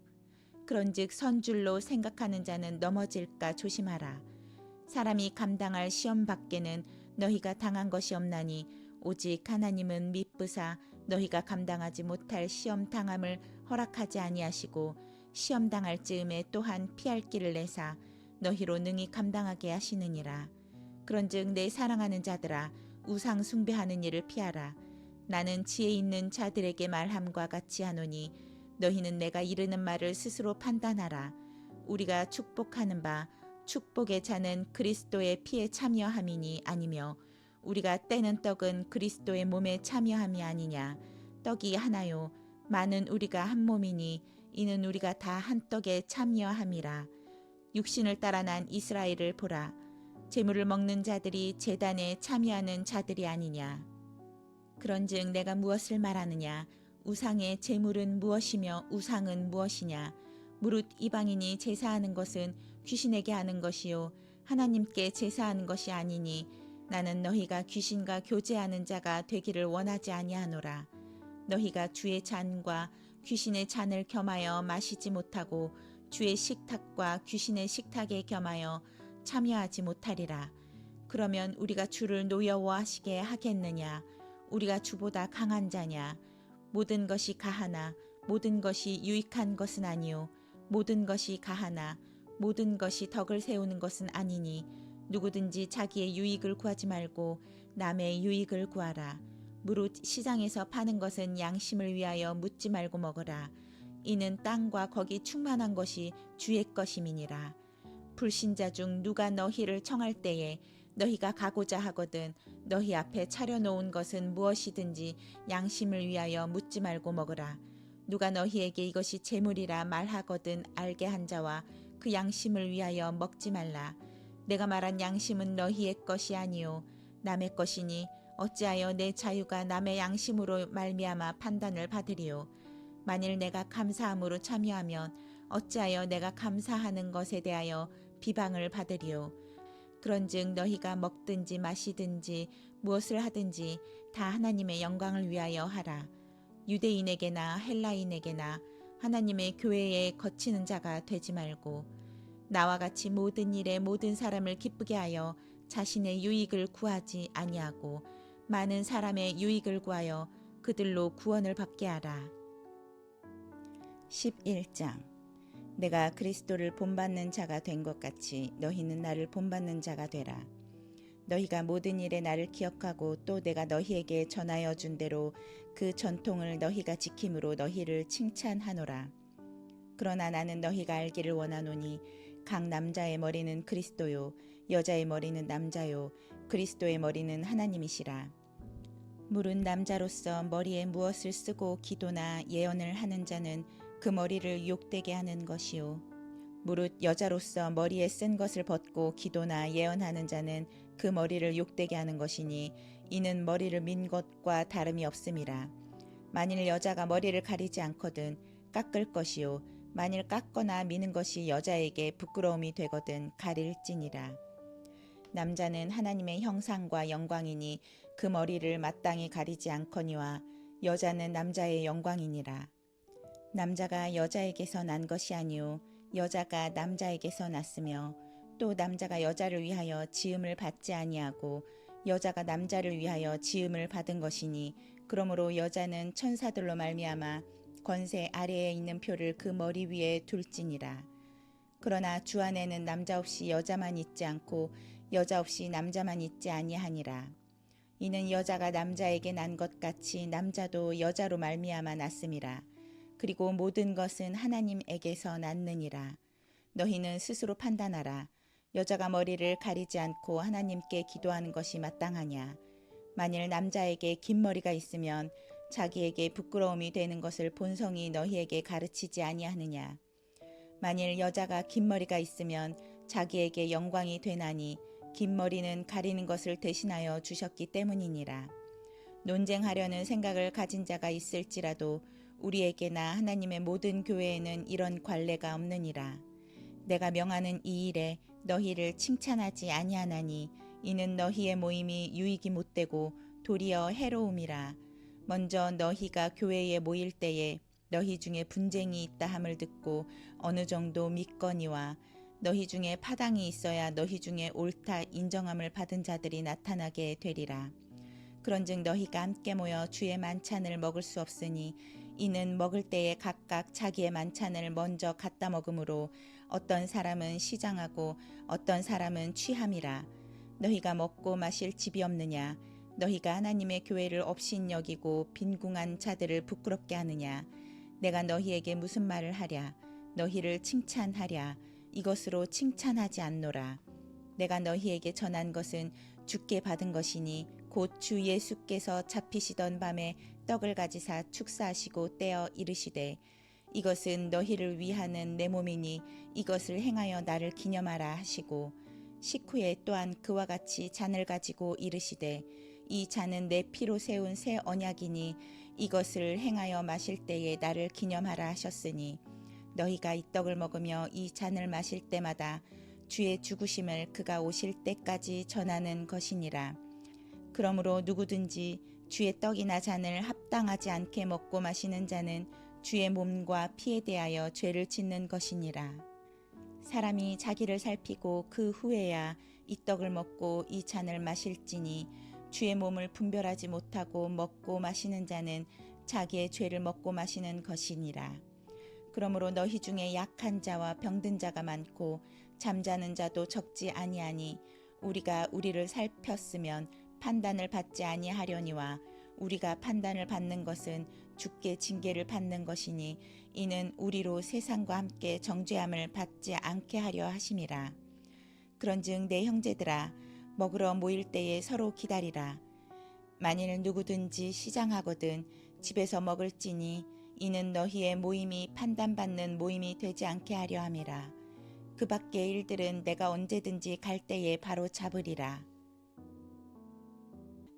그런즉 선줄로 생각하는 자는 넘어질까 조심하라. 사람이 감당할 시험 밖에는 너희가 당한 것이 없나니 오직 하나님은 미쁘사 너희가 감당하지 못할 시험 당함을 허락하지 아니하시고 시험 당할 즈음에 또한 피할 길을 내사 너희로 능히 감당하게 하시느니라. 그런즉 내 사랑하는 자들아 우상 숭배하는 일을 피하라. 나는 지혜 있는 자들에게 말함과 같이 하노니 너희는 내가 이르는 말을 스스로 판단하라. 우리가 축복하는 바 축복의 자는 그리스도의 피에 참여함이니 아니며 우리가 떼는 떡은 그리스도의 몸에 참여함이 아니냐. 떡이 하나요 많은 우리가 한 몸이니 이는 우리가 다 한 떡에 참여함이라. 육신을 따라 난 이스라엘을 보라. 제물을 먹는 자들이 제단에 참여하는 자들이 아니냐. 그런즉 내가 무엇을 말하느냐. 우상의 제물은 무엇이며 우상은 무엇이냐. 무릇 이방인이 제사하는 것은 귀신에게 하는 것이요 하나님께 제사하는 것이 아니니 나는 너희가 귀신과 교제하는 자가 되기를 원하지 아니하노라. 너희가 주의 잔과 귀신의 잔을 겸하여 마시지 못하고 주의 식탁과 귀신의 식탁에 겸하여 참여하지 못하리라. 그러면 우리가 주를 노여워하시게 하겠느냐. 우리가 주보다 강한 자냐. 모든 것이 가하나 모든 것이 유익한 것은 아니요 모든 것이 가하나 모든 것이 덕을 세우는 것은 아니니 누구든지 자기의 유익을 구하지 말고 남의 유익을 구하라. 무릇 시장에서 파는 것은 양심을 위하여 묻지 말고 먹으라. 이는 땅과 거기 충만한 것이 주의 것임이니라. 불신자 중 누가 너희를 청할 때에 너희가 가고자 하거든 너희 앞에 차려놓은 것은 무엇이든지 양심을 위하여 묻지 말고 먹으라. 누가 너희에게 이것이 재물이라 말하거든 알게 한 자와 그 양심을 위하여 먹지 말라. 내가 말한 양심은 너희의 것이 아니요 남의 것이니 어찌하여 내 자유가 남의 양심으로 말미암아 판단을 받으리요. 만일 내가 감사함으로 참여하면 어찌하여 내가 감사하는 것에 대하여 비방을 받으리요. 그런즉 너희가 먹든지 마시든지 무엇을 하든지 다 하나님의 영광을 위하여 하라. 유대인에게나 헬라인에게나 하나님의 교회에 거치는 자가 되지 말고 나와 같이 모든 일에 모든 사람을 기쁘게 하여 자신의 유익을 구하지 아니하고 많은 사람의 유익을 구하여 그들로 구원을 받게 하라. 11장 내가 그리스도를 본받는 자가 된 것 같이 너희는 나를 본받는 자가 되라. 너희가 모든 일에 나를 기억하고 또 내가 너희에게 전하여 준 대로 그 전통을 너희가 지킴으로 너희를 칭찬하노라. 그러나 나는 너희가 알기를 원하노니 각 남자의 머리는 그리스도요 여자의 머리는 남자요 그리스도의 머리는 하나님이시라. 물은 남자로서 머리에 무엇을 쓰고 기도나 예언을 하는 자는 그 머리를 유혹되게 하는 것이요 무릇 여자로서 머리에 쓴 것을 벗고 기도나 예언하는 자는 그 머리를 욕되게 하는 것이니 이는 머리를 민 것과 다름이 없음이라. 만일 여자가 머리를 가리지 않거든 깎을 것이요 만일 깎거나 미는 것이 여자에게 부끄러움이 되거든 가릴지니라. 남자는 하나님의 형상과 영광이니 그 머리를 마땅히 가리지 않거니와 여자는 남자의 영광이니라. 남자가 여자에게서 난 것이 아니요 여자가 남자에게서 났으며 또 남자가 여자를 위하여 지음을 받지 아니하고 여자가 남자를 위하여 지음을 받은 것이니 그러므로 여자는 천사들로 말미암아 권세 아래에 있는 표를 그 머리 위에 둘지니라. 그러나 주 안에는 남자 없이 여자만 있지 않고 여자 없이 남자만 있지 아니하니라. 이는 여자가 남자에게 난 것 같이 남자도 여자로 말미암아 났음이라. 그리고 모든 것은 하나님에게서 났느니라. 너희는 스스로 판단하라. 여자가 머리를 가리지 않고 하나님께 기도하는 것이 마땅하냐. 만일 남자에게 긴 머리가 있으면 자기에게 부끄러움이 되는 것을 본성이 너희에게 가르치지 아니하느냐. 만일 여자가 긴 머리가 있으면 자기에게 영광이 되나니 긴 머리는 가리는 것을 대신하여 주셨기 때문이니라. 논쟁하려는 생각을 가진 자가 있을지라도 우리에게나 하나님의 모든 교회에는 이런 관례가 없느니라. 내가 명하는 이 일에 너희를 칭찬하지 아니하나니 이는 너희의 모임이 유익이 못되고 도리어 해로움이라. 먼저 너희가 교회에 모일 때에 너희 중에 분쟁이 있다 함을 듣고 어느 정도 믿거니와 너희 중에 파당이 있어야 너희 중에 옳다 인정함을 받은 자들이 나타나게 되리라. 그런즉 너희가 함께 모여 주의 만찬을 먹을 수 없으니 이는 먹을 때에 각각 자기의 만찬을 먼저 갖다 먹으므로 어떤 사람은 시장하고 어떤 사람은 취함이라. 너희가 먹고 마실 집이 없느냐. 너희가 하나님의 교회를 업신여기고 빈궁한 자들을 부끄럽게 하느냐. 내가 너희에게 무슨 말을 하랴. 너희를 칭찬하랴. 이것으로 칭찬하지 않노라. 내가 너희에게 전한 것은 주께 받은 것이니 곧 주 예수께서 잡히시던 밤에 떡을 가지사 축사하시고 떼어 이르시되 이것은 너희를 위하는 내 몸이니 이것을 행하여 나를 기념하라 하시고 식후에 또한 그와 같이 잔을 가지고 이르시되 이 잔은 내 피로 세운 새 언약이니 이것을 행하여 마실 때에 나를 기념하라 하셨으니 너희가 이 떡을 먹으며 이 잔을 마실 때마다 주의 죽으심을 그가 오실 때까지 전하는 것이니라. 그러므로 누구든지 주의 떡이나 잔을 합당하지 않게 먹고 마시는 자는 주의 몸과 피에 대하여 죄를 짓는 것이니라. 사람이 자기를 살피고 그 후에야 이 떡을 먹고 이 잔을 마실지니 주의 몸을 분별하지 못하고 먹고 마시는 자는 자기의 죄를 먹고 마시는 것이니라. 그러므로 너희 중에 약한 자와 병든 자가 많고 잠자는 자도 적지 아니하니 우리가 우리를 살폈으면 판단을 받지 아니하려니와 우리가 판단을 받는 것은 죽게 징계를 받는 것이니 이는 우리로 세상과 함께 정죄함을 받지 않게 하려 하심이라. 그런즉 내 형제들아 먹으러 모일 때에 서로 기다리라. 만일 누구든지 시장하거든 집에서 먹을지니 이는 너희의 모임이 판단받는 모임이 되지 않게 하려 함이라. 그 밖의 일들은 내가 언제든지 갈 때에 바로 잡으리라.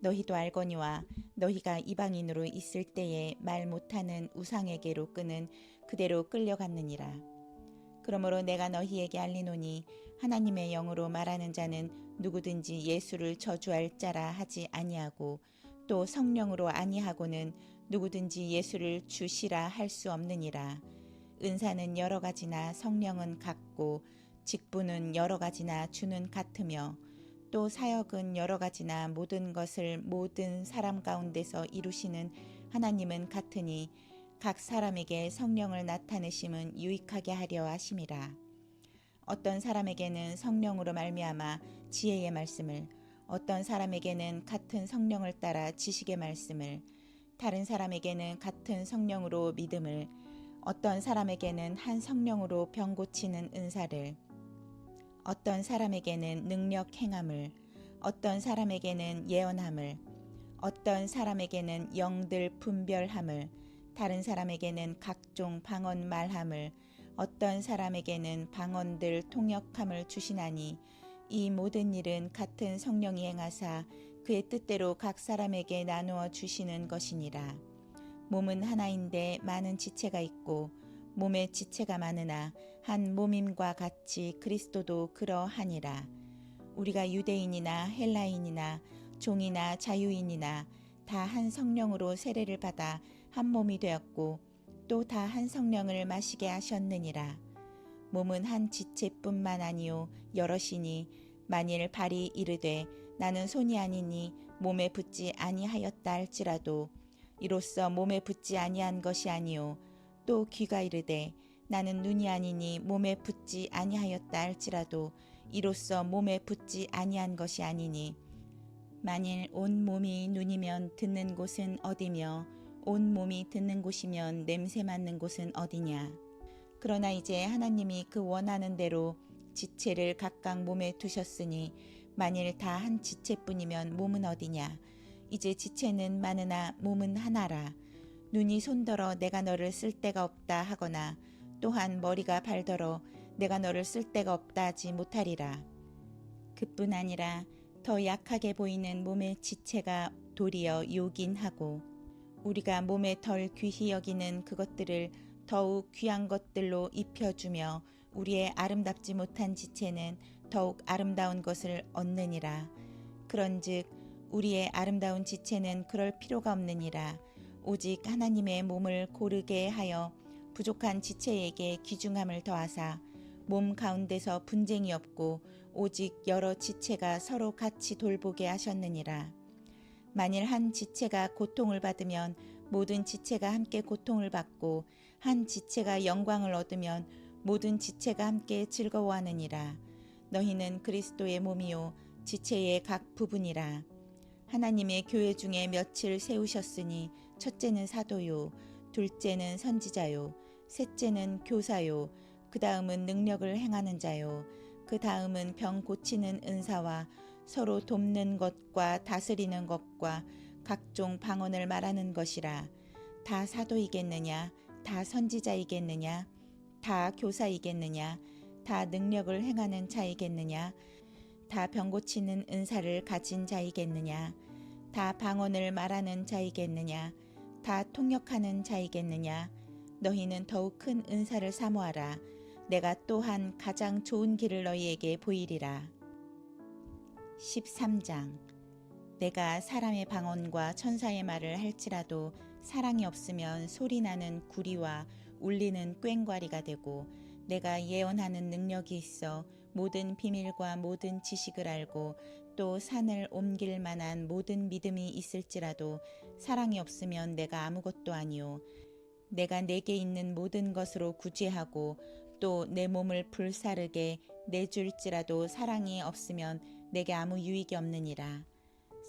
너희도 알거니와 너희가 이방인으로 있을 때에 말 못하는 우상에게로 끄는 그대로 끌려갔느니라. 그러므로 내가 너희에게 알리노니 하나님의 영으로 말하는 자는 누구든지 예수를 저주할 자라 하지 아니하고 또 성령으로 아니하고는 누구든지 예수를 주시라 할 수 없느니라. 은사는 여러 가지나 성령은 같고 직분은 여러 가지나 주는 같으며 또 사역은 여러 가지나 모든 것을 모든 사람 가운데서 이루시는 하나님은 같으니 각 사람에게 성령을 나타내심은 유익하게 하려 하심이라. 어떤 사람에게는 성령으로 말미암아 지혜의 말씀을, 어떤 사람에게는 같은 성령을 따라 지식의 말씀을, 다른 사람에게는 같은 성령으로 믿음을, 어떤 사람에게는 한 성령으로 병 고치는 은사를, 어떤 사람에게는 능력 행함을, 어떤 사람에게는 예언함을, 어떤 사람에게는 영들 분별함을, 다른 사람에게는 각종 방언 말함을, 어떤 사람에게는 방언들 통역함을 주시나니 이 모든 일은 같은 성령이 행하사 그의 뜻대로 각 사람에게 나누어 주시는 것이니라. 몸은 하나인데 많은 지체가 있고 몸에 지체가 많으나 한 몸임과 같이 그리스도도 그러하니라. 우리가 유대인이나 헬라인이나 종이나 자유인이나 다 한 성령으로 세례를 받아 한 몸이 되었고 또 다 한 성령을 마시게 하셨느니라. 몸은 한 지체뿐만 아니요 여럿이니 만일 발이 이르되 나는 손이 아니니 몸에 붙지 아니하였다 할지라도 이로써 몸에 붙지 아니한 것이 아니요 또 귀가 이르되 나는 눈이 아니니 몸에 붙지 아니하였다 할지라도 이로써 몸에 붙지 아니한 것이 아니니 만일 온 몸이 눈이면 듣는 곳은 어디며 온 몸이 듣는 곳이면 냄새 맡는 곳은 어디냐. 그러나 이제 하나님이 그 원하는 대로 지체를 각각 몸에 두셨으니 만일 다 한 지체뿐이면 몸은 어디냐. 이제 지체는 많으나 몸은 하나라. 눈이 손더러 내가 너를 쓸 데가 없다 하거나 또한 머리가 발더러 내가 너를 쓸 데가 없다 하지 못하리라. 그뿐 아니라 더 약하게 보이는 몸의 지체가 도리어 요긴하고 우리가 몸에 덜 귀히 여기는 그것들을 더욱 귀한 것들로 입혀주며 우리의 아름답지 못한 지체는 더욱 아름다운 것을 얻느니라. 그런즉 우리의 아름다운 지체는 그럴 필요가 없느니라. 오직 하나님의 몸을 고르게 하여 부족한 지체에게 귀중함을 더하사 몸 가운데서 분쟁이 없고 오직 여러 지체가 서로 같이 돌보게 하셨느니라. 만일 한 지체가 고통을 받으면 모든 지체가 함께 고통을 받고 한 지체가 영광을 얻으면 모든 지체가 함께 즐거워하느니라. 너희는 그리스도의 몸이요 지체의 각 부분이라. 하나님의 교회 중에 며칠 세우셨으니 첫째는 사도요 둘째는 선지자요 셋째는 교사요 그 다음은 능력을 행하는 자요 그 다음은 병 고치는 은사와 서로 돕는 것과 다스리는 것과 각종 방언을 말하는 것이라. 다 사도이겠느냐 다 선지자이겠느냐 다 교사이겠느냐 다 능력을 행하는 자이겠느냐 다 병 고치는 은사를 가진 자이겠느냐 다 방언을 말하는 자이겠느냐 다 통역하는 자이겠느냐. 너희는 더욱 큰 은사를 사모하라. 내가 또한 가장 좋은 길을 너희에게 보이리라. 13장. 내가 사람의 방언과 천사의 말을 할지라도 사랑이 없으면 소리나는 구리와 울리는 꽹과리가 되고 내가 예언하는 능력이 있어 모든 비밀과 모든 지식을 알고 또 산을 옮길 만한 모든 믿음이 있을지라도 사랑이 없으면 내가 아무것도 아니요 내가 내게 있는 모든 것으로 구제하고 또 내 몸을 불사르게 내줄지라도 사랑이 없으면 내게 아무 유익이 없느니라.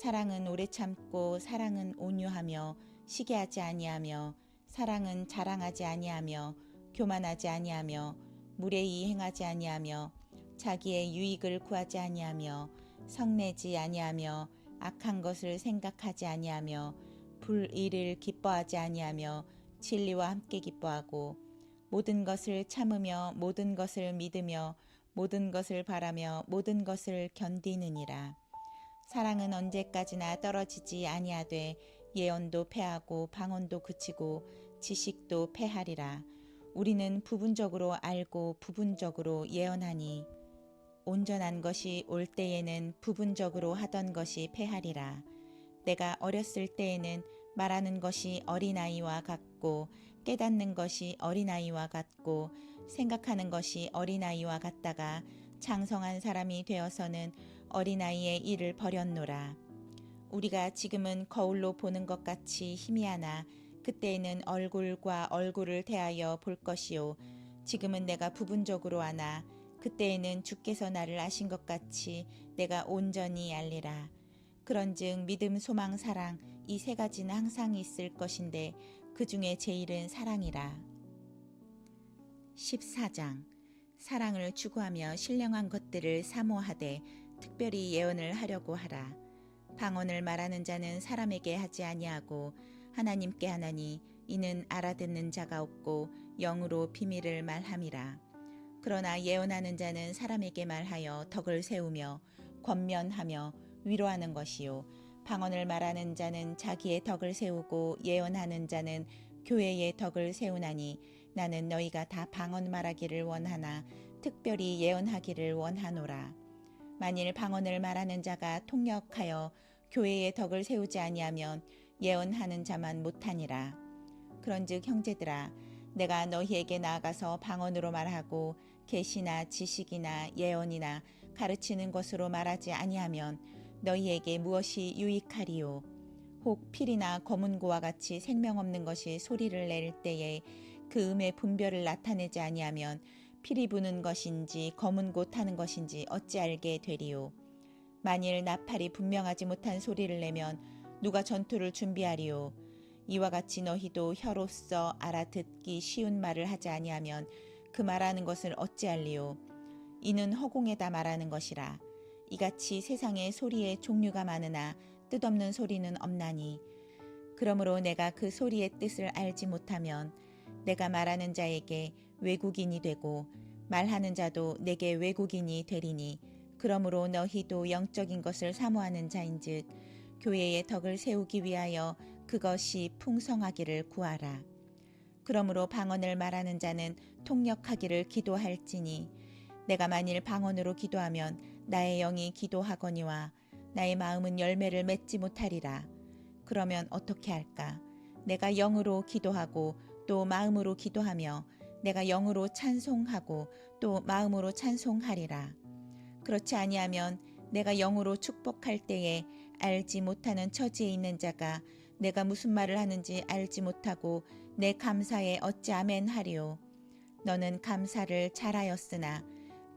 사랑은 오래 참고 사랑은 온유하며 시기하지 아니하며 사랑은 자랑하지 아니하며 교만하지 아니하며 무례히 행하지 아니하며 자기의 유익을 구하지 아니하며 성내지 아니하며 악한 것을 생각하지 아니하며 불의를 기뻐하지 아니하며 진리와 함께 기뻐하고 모든 것을 참으며 모든 것을 믿으며 모든 것을 바라며 모든 것을 견디느니라. 사랑은 언제까지나 떨어지지 아니하되 예언도 패하고 방언도 그치고 지식도 패하리라. 우리는 부분적으로 알고 부분적으로 예언하니 온전한 것이 올 때에는 부분적으로 하던 것이 패하리라. 내가 어렸을 때에는 말하는 것이 어린아이와 같고 깨닫는 것이 어린아이와 같고 생각하는 것이 어린아이와 같다가 장성한 사람이 되어서는 어린아이의 일을 버렸노라. 우리가 지금은 거울로 보는 것 같이 희미하나 그때에는 얼굴과 얼굴을 대하여 볼 것이요 지금은 내가 부분적으로 아나 그때에는 주께서 나를 아신 것 같이 내가 온전히 알리라. 그런즉 믿음, 소망, 사랑 이 세 가지는 항상 있을 것인데 그 중에 제일은 사랑이라. 14장 사랑을 추구하며 신령한 것들을 사모하되 특별히 예언을 하려고 하라. 방언을 말하는 자는 사람에게 하지 아니하고 하나님께 하나니 이는 알아듣는 자가 없고 영으로 비밀을 말함이라. 그러나 예언하는 자는 사람에게 말하여 덕을 세우며 권면하며 위로하는 것이요 방언을 말하는 자는 자기의 덕을 세우고 예언하는 자는 교회의 덕을 세우나니 나는 너희가 다 방언 말하기를 원하나 특별히 예언하기를 원하노라. 만일 방언을 말하는 자가 통역하여 교회의 덕을 세우지 아니하면 예언하는 자만 못하니라. 그런즉 형제들아 내가 너희에게 나아가서 방언으로 말하고 계시나 지식이나 예언이나 가르치는 것으로 말하지 아니하면 너희에게 무엇이 유익하리요. 혹 필이나 검은고와 같이 생명 없는 것이 소리를 낼 때에 그 음의 분별을 나타내지 아니하면 필이 부는 것인지 검은고 타는 것인지 어찌 알게 되리요. 만일 나팔이 분명하지 못한 소리를 내면 누가 전투를 준비하리요. 이와 같이 너희도 혀로서 알아듣기 쉬운 말을 하지 아니하면 그 말하는 것을 어찌할리요. 이는 허공에다 말하는 것이라. 이같이 세상에 소리의 종류가 많으나 뜻없는 소리는 없나니 그러므로 내가 그 소리의 뜻을 알지 못하면 내가 말하는 자에게 외국인이 되고 말하는 자도 내게 외국인이 되리니 그러므로 너희도 영적인 것을 사모하는 자인즉 교회의 덕을 세우기 위하여 그것이 풍성하기를 구하라. 그러므로 방언을 말하는 자는 통역하기를 기도할지니 내가 만일 방언으로 기도하면 나의 영이 기도하거니와 나의 마음은 열매를 맺지 못하리라. 그러면 어떻게 할까? 내가 영으로 기도하고 또 마음으로 기도하며 내가 영으로 찬송하고 또 마음으로 찬송하리라. 그렇지 아니하면 내가 영으로 축복할 때에 알지 못하는 처지에 있는 자가 내가 무슨 말을 하는지 알지 못하고 내 감사에 어찌 아멘 하리요. 너는 감사를 잘하였으나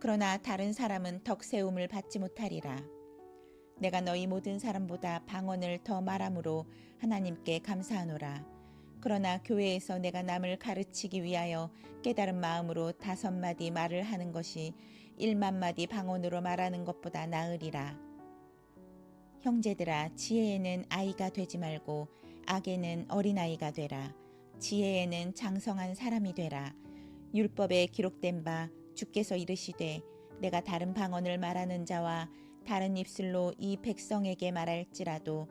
그러나 다른 사람은 덕세움을 받지 못하리라. 내가 너희 모든 사람보다 방언을 더 말함으로 하나님께 감사하노라. 그러나 교회에서 내가 남을 가르치기 위하여 깨달은 마음으로 5마디 말을 하는 것이 1만마디 방언으로 말하는 것보다 나으리라. 형제들아 지혜에는 아이가 되지 말고 악에는 어린아이가 되라. 지혜에는 장성한 사람이 되라. 율법에 기록된 바 주께서 이르시되 내가 다른 방언을 말하는 자와 다른 입술로 이 백성에게 말할지라도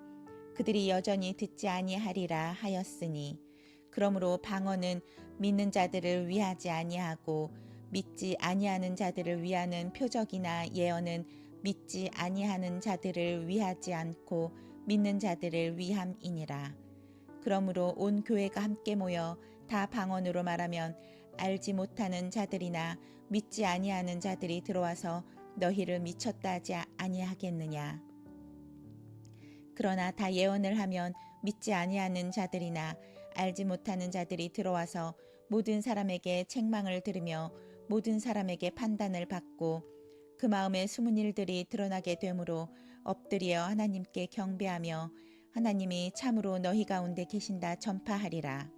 그들이 여전히 듣지 아니하리라 하였으니 그러므로 방언은 믿는 자들을 위하지 아니하고 믿지 아니하는 자들을 위하는 표적이나 예언은 믿지 아니하는 자들을 위하지 않고 믿는 자들을 위함이니라. 그러므로 온 교회가 함께 모여 다 방언으로 말하면 알지 못하는 자들이나 믿지 아니하는 자들이 들어와서 너희를 미쳤다 하지 아니하겠느냐. 그러나 다 예언을 하면 믿지 아니하는 자들이나 알지 못하는 자들이 들어와서 모든 사람에게 책망을 들으며 모든 사람에게 판단을 받고 그 마음에 숨은 일들이 드러나게 되므로 엎드려 하나님께 경배하며 하나님이 참으로 너희 가운데 계신다 전파하리라.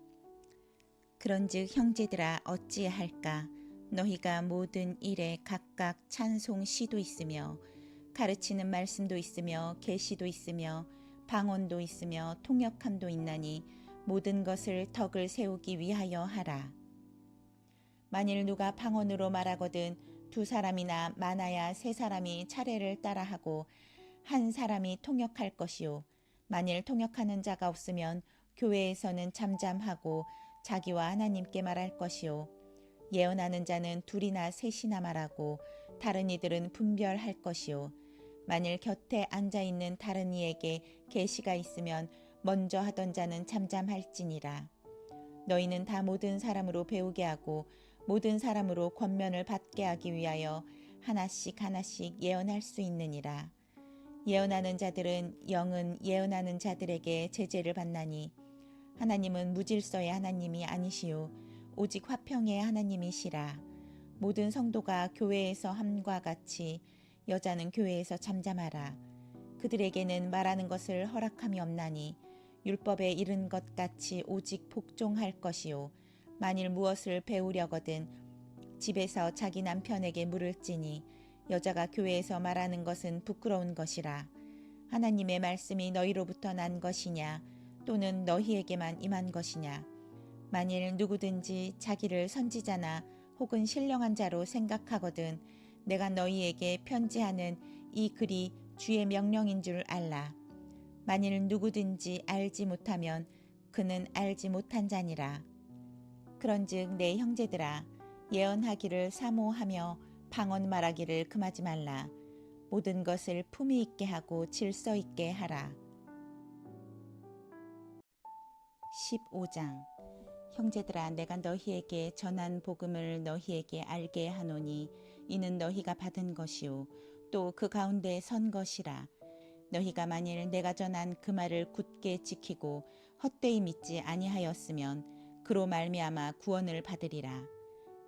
그런즉 형제들아 어찌할까? 너희가 모든 일에 각각 찬송 시도 있으며 가르치는 말씀도 있으며 계시도 있으며 방언도 있으며 통역함도 있나니 모든 것을 덕을 세우기 위하여 하라. 만일 누가 방언으로 말하거든 두 사람이나 많아야 세 사람이 차례를 따라하고 한 사람이 통역할 것이요. 만일 통역하는 자가 없으면 교회에서는 잠잠하고 자기와 하나님께 말할 것이요. 예언하는 자는 둘이나 셋이나 말하고 다른 이들은 분별할 것이요. 만일 곁에 앉아있는 다른 이에게 계시가 있으면 먼저 하던 자는 잠잠할지니라. 너희는 다 모든 사람으로 배우게 하고 모든 사람으로 권면을 받게 하기 위하여 하나씩 예언할 수 있느니라. 예언하는 자들은 영은 예언하는 자들에게 제재를 받나니 하나님은 무질서의 하나님이 아니시오 오직 화평의 하나님이시라. 모든 성도가 교회에서 함과 같이 여자는 교회에서 잠잠하라. 그들에게는 말하는 것을 허락함이 없나니 율법에 이른 것 같이 오직 복종할 것이요. 만일 무엇을 배우려거든 집에서 자기 남편에게 물을지니 여자가 교회에서 말하는 것은 부끄러운 것이라. 하나님의 말씀이 너희로부터 난 것이냐 또는 너희에게만 임한 것이냐. 만일 누구든지 자기를 선지자나 혹은 신령한 자로 생각하거든 내가 너희에게 편지하는 이 글이 주의 명령인 줄 알라. 만일 누구든지 알지 못하면 그는 알지 못한 자니라. 그런즉 내 형제들아 예언하기를 사모하며 방언 말하기를 금하지 말라. 모든 것을 품위 있게 하고 질서 있게 하라. 15장 형제들아 내가 너희에게 전한 복음을 너희에게 알게 하노니 이는 너희가 받은 것이요 또 그 가운데 선 것이라. 너희가 만일 내가 전한 그 말을 굳게 지키고 헛되이 믿지 아니하였으면 그로 말미암아 구원을 받으리라.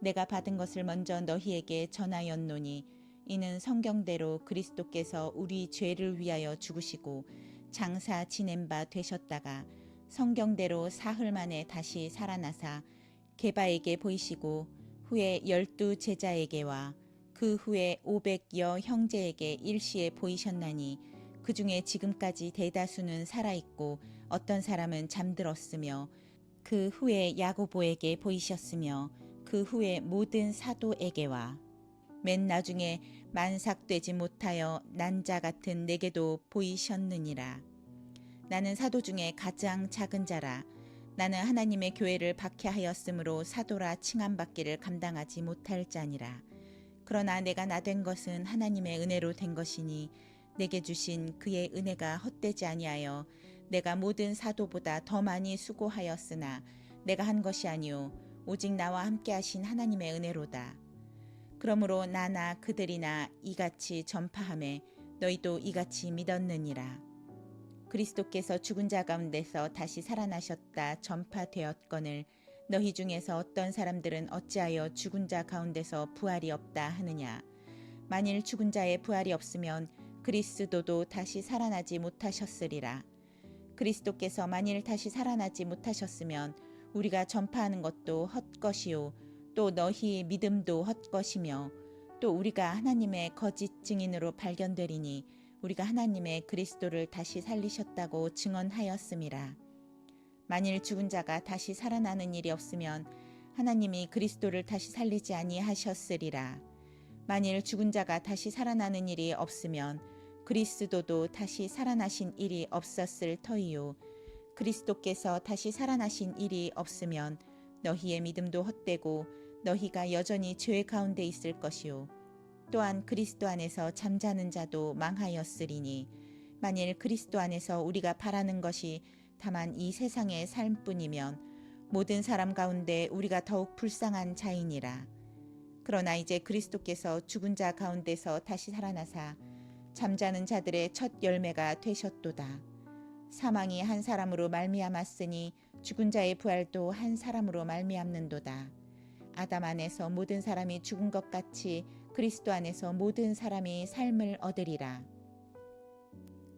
내가 받은 것을 먼저 너희에게 전하였노니 이는 성경대로 그리스도께서 우리 죄를 위하여 죽으시고 장사 지낸 바 되셨다가 성경대로 사흘 만에 다시 살아나사 게바에게 보이시고 후에 12 제자에게와 그 후에 500여 형제에게 일시에 보이셨나니 그 중에 지금까지 대다수는 살아있고 어떤 사람은 잠들었으며 그 후에 야고보에게 보이셨으며 그 후에 모든 사도에게와 맨 나중에 만삭되지 못하여 난 자 같은 내게도 보이셨느니라. 나는 사도 중에 가장 작은 자라. 나는 하나님의 교회를 박해하였으므로 사도라 칭함받기를 감당하지 못할 자니라. 그러나 내가 나된 것은 하나님의 은혜로 된 것이니 내게 주신 그의 은혜가 헛되지 아니하여 내가 모든 사도보다 더 많이 수고하였으나 내가 한 것이 아니요 오직 나와 함께 하신 하나님의 은혜로다. 그러므로 나나 그들이나 이같이 전파하매 너희도 이같이 믿었느니라. 그리스도께서 죽은 자 가운데서 다시 살아나셨다 전파되었거늘 너희 중에서 어떤 사람들은 어찌하여 죽은 자 가운데서 부활이 없다 하느냐. 만일 죽은 자의 부활이 없으면 그리스도도 다시 살아나지 못하셨으리라. 그리스도께서 만일 다시 살아나지 못하셨으면 우리가 전파하는 것도 헛것이요 또 너희의 믿음도 헛것이며 또 우리가 하나님의 거짓 증인으로 발견되리니 우리가 하나님의 그리스도를 다시 살리셨다고 증언하였음이라. 만일 죽은 자가 다시 살아나는 일이 없으면 하나님이 그리스도를 다시 살리지 아니하셨으리라. 만일 죽은 자가 다시 살아나는 일이 없으면 그리스도도 다시 살아나신 일이 없었을 터이요. 그리스도께서 다시 살아나신 일이 없으면 너희의 믿음도 헛되고 너희가 여전히 죄 가운데 있을 것이요. 또한 그리스도 안에서 잠자는 자도 망하였으리니 만일 그리스도 안에서 우리가 바라는 것이 다만 이 세상의 삶뿐이면 모든 사람 가운데 우리가 더욱 불쌍한 자이니라. 그러나 이제 그리스도께서 죽은 자 가운데서 다시 살아나사 잠자는 자들의 첫 열매가 되셨도다. 사망이 한 사람으로 말미암았으니 죽은 자의 부활도 한 사람으로 말미암는도다. 아담 안에서 모든 사람이 죽은 것 같이 그리스도 안에서 모든 사람이 삶을 얻으리라.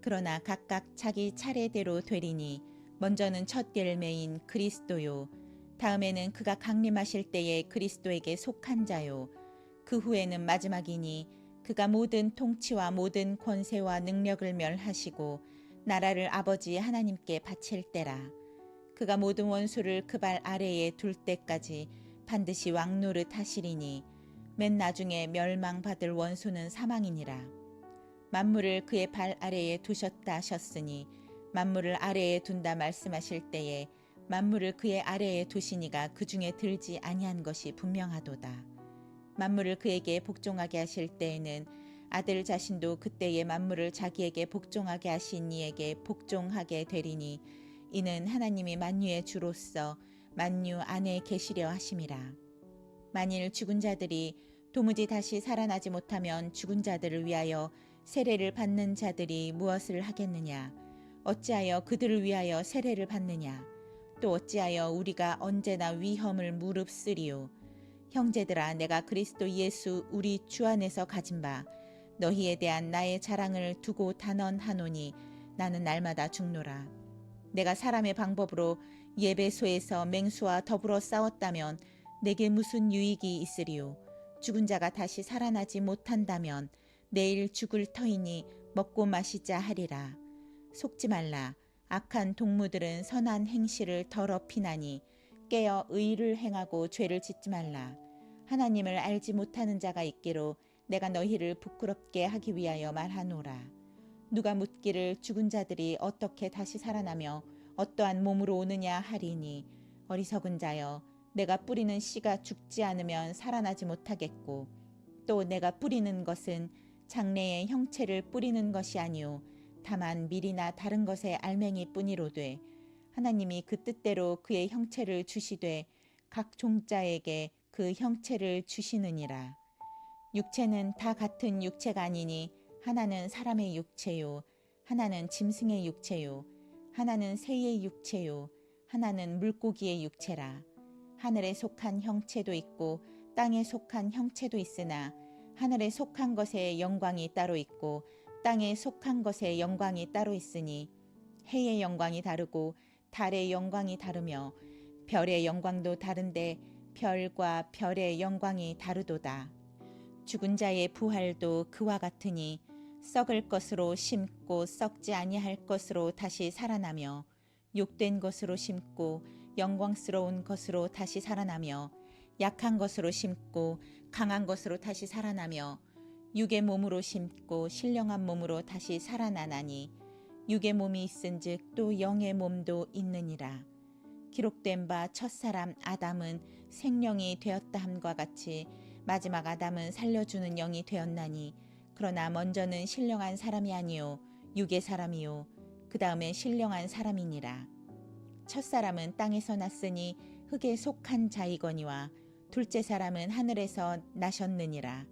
그러나 각각 자기 차례대로 되리니 먼저는 첫 열매인 그리스도요. 다음에는 그가 강림하실 때에 그리스도에게 속한 자요. 그 후에는 마지막이니 그가 모든 통치와 모든 권세와 능력을 멸하시고 나라를 아버지 하나님께 바칠 때라. 그가 모든 원수를 그 발 아래에 둘 때까지 반드시 왕노릇 하시리니 맨 나중에 멸망받을 원수는 사망이니라. 만물을 그의 발 아래에 두셨다 하셨으니 만물을 아래에 둔다 말씀하실 때에 만물을 그의 아래에 두시니가 그 중에 들지 아니한 것이 분명하도다. 만물을 그에게 복종하게 하실 때에는 아들 자신도 그때의 만물을 자기에게 복종하게 하신 이에게 복종하게 되리니 이는 하나님이 만유의 주로서 만유 안에 계시려 하심이라. 만일 죽은 자들이 도무지 다시 살아나지 못하면 죽은 자들을 위하여 세례를 받는 자들이 무엇을 하겠느냐? 어찌하여 그들을 위하여 세례를 받느냐? 또 어찌하여 우리가 언제나 위험을 무릅쓰리요? 형제들아, 내가 그리스도 예수 우리 주 안에서 가진 바 너희에 대한 나의 자랑을 두고 단언하노니 나는 날마다 죽노라. 내가 사람의 방법으로 예배소에서 맹수와 더불어 싸웠다면 내게 무슨 유익이 있으리요? 죽은 자가 다시 살아나지 못한다면 내일 죽을 터이니 먹고 마시자 하리라. 속지 말라. 악한 동무들은 선한 행실을 더럽히나니 깨어 의를 행하고 죄를 짓지 말라. 하나님을 알지 못하는 자가 있기로 내가 너희를 부끄럽게 하기 위하여 말하노라. 누가 묻기를 죽은 자들이 어떻게 다시 살아나며 어떠한 몸으로 오느냐 하리니 어리석은 자여, 내가 뿌리는 씨가 죽지 않으면 살아나지 못하겠고 또 내가 뿌리는 것은 장래의 형체를 뿌리는 것이 아니요 다만 밀이나 다른 것의 알맹이 뿐이로되 하나님이 그 뜻대로 그의 형체를 주시되 각 종자에게 그 형체를 주시느니라. 육체는 다 같은 육체가 아니니 하나는 사람의 육체요 하나는 짐승의 육체요 하나는 새의 육체요 하나는 물고기의 육체라. 하늘에 속한 형체도 있고 땅에 속한 형체도 있으나 하늘에 속한 것의 영광이 따로 있고 땅에 속한 것의 영광이 따로 있으니 해의 영광이 다르고 달의 영광이 다르며 별의 영광도 다른데 별과 별의 영광이 다르도다. 죽은 자의 부활도 그와 같으니 썩을 것으로 심고 썩지 아니할 것으로 다시 살아나며 욕된 것으로 심고 영광스러운 것으로 다시 살아나며 약한 것으로 심고 강한 것으로 다시 살아나며 육의 몸으로 심고 신령한 몸으로 다시 살아나나니 육의 몸이 있은즉 또 영의 몸도 있느니라. 기록된 바 첫사람 아담은 생령이 되었다 함과 같이 마지막 아담은 살려주는 영이 되었나니 그러나 먼저는 신령한 사람이 아니요 육의 사람이요 그 다음에 신령한 사람이니라. 첫사람은 땅에서 났으니 흙에 속한 자이거니와 둘째 사람은 하늘에서 나셨느니라.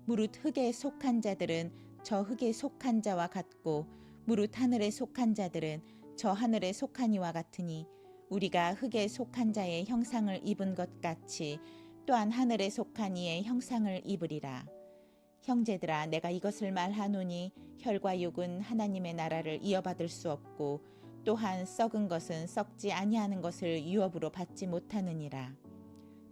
무릇 흙에 속한 자들은 저 흙에 속한 자와 같고 무릇 하늘에 속한 자들은 저 하늘에 속한 이와 같으니 우리가 흙에 속한 자의 형상을 입은 것 같이 또한 하늘에 속한 이의 형상을 입으리라. 형제들아, 내가 이것을 말하노니 혈과 육은 하나님의 나라를 이어받을 수 없고 또한 썩은 것은 썩지 아니하는 것을 유업으로 받지 못하느니라.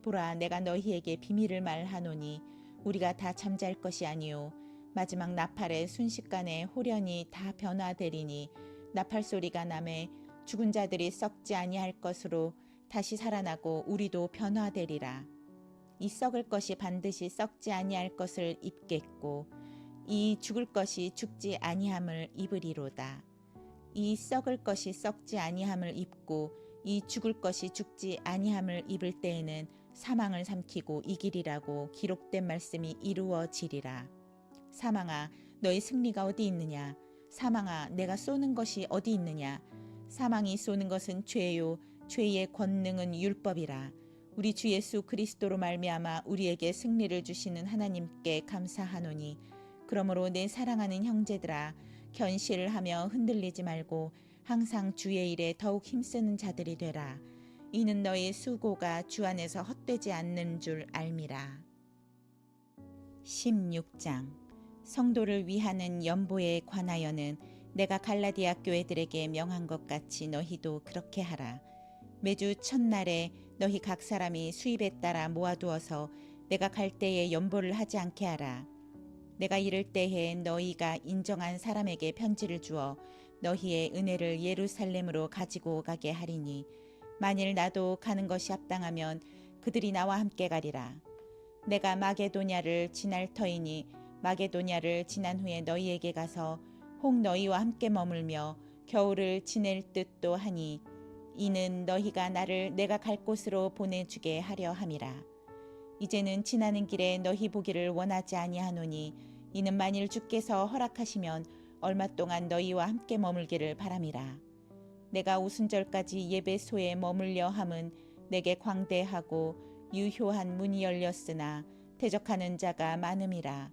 보라, 내가 너희에게 비밀을 말하노니 우리가 다 잠잘 것이 아니요 마지막 나팔의 순식간에 홀연히 다 변화되리니 나팔 소리가 나매 죽은 자들이 썩지 아니할 것으로 다시 살아나고 우리도 변화되리라. 이 썩을 것이 반드시 썩지 아니할 것을 입겠고 이 죽을 것이 죽지 아니함을 입으리로다. 이 썩을 것이 썩지 아니함을 입고 이 죽을 것이 죽지 아니함을 입을 때에는 사망을 삼키고 이기리라고 기록된 말씀이 이루어지리라. 사망아, 너의 승리가 어디 있느냐? 사망아, 내가 쏘는 것이 어디 있느냐? 사망이 쏘는 것은 죄요 죄의 권능은 율법이라. 우리 주 예수 그리스도로 말미암아 우리에게 승리를 주시는 하나님께 감사하노니 그러므로 내 사랑하는 형제들아, 견실을 하며 흔들리지 말고 항상 주의 일에 더욱 힘쓰는 자들이 되라. 이는 너의 수고가 주 안에서 헛되지 않는 줄 알미라. 16장 성도를 위하는 연보에 관하여는 내가 갈라디아 교회들에게 명한 것 같이 너희도 그렇게 하라. 매주 첫날에 너희 각 사람이 수입에 따라 모아두어서 내가 갈 때에 연보를 하지 않게 하라. 내가 이를 때에 너희가 인정한 사람에게 편지를 주어 너희의 은혜를 예루살렘으로 가지고 가게 하리니 만일 나도 가는 것이 합당하면 그들이 나와 함께 가리라. 내가 마게도냐를 지날 터이니 마게도냐를 지난 후에 너희에게 가서 혹 너희와 함께 머물며 겨울을 지낼 듯도 하니 이는 너희가 나를 내가 갈 곳으로 보내주게 하려 함이라. 이제는 지나는 길에 너희 보기를 원하지 아니하노니 이는 만일 주께서 허락하시면 얼마 동안 너희와 함께 머물기를 바람이라. 내가 오순절까지 예배소에 머물려 함은 내게 광대하고 유효한 문이 열렸으나 대적하는 자가 많음이라.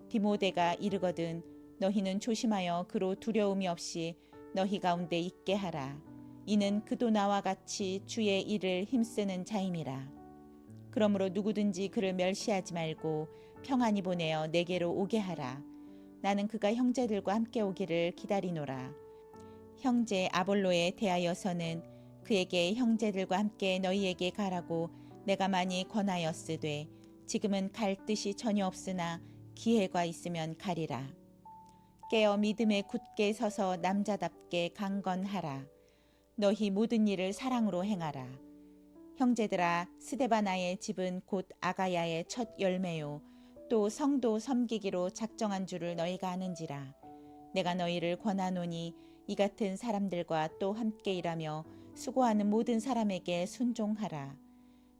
디모데가 이르거든 너희는 조심하여 그로 두려움이 없이 너희 가운데 있게 하라. 이는 그도 나와 같이 주의 일을 힘쓰는 자임이라. 그러므로 누구든지 그를 멸시하지 말고 평안히 보내어 내게로 오게 하라. 나는 그가 형제들과 함께 오기를 기다리노라. 형제 아볼로에 대하여서는 그에게 형제들과 함께 너희에게 가라고 내가 많이 권하였으되 지금은 갈 뜻이 전혀 없으나 기회가 있으면 가리라. 깨어 믿음에 굳게 서서 남자답게 강건하라. 너희 모든 일을 사랑으로 행하라. 형제들아, 스데바나의 집은 곧 아가야의 첫 열매요 또 성도 섬기기로 작정한 줄을 너희가 아는지라. 내가 너희를 권하노니 이 같은 사람들과 또 함께 일하며 수고하는 모든 사람에게 순종하라.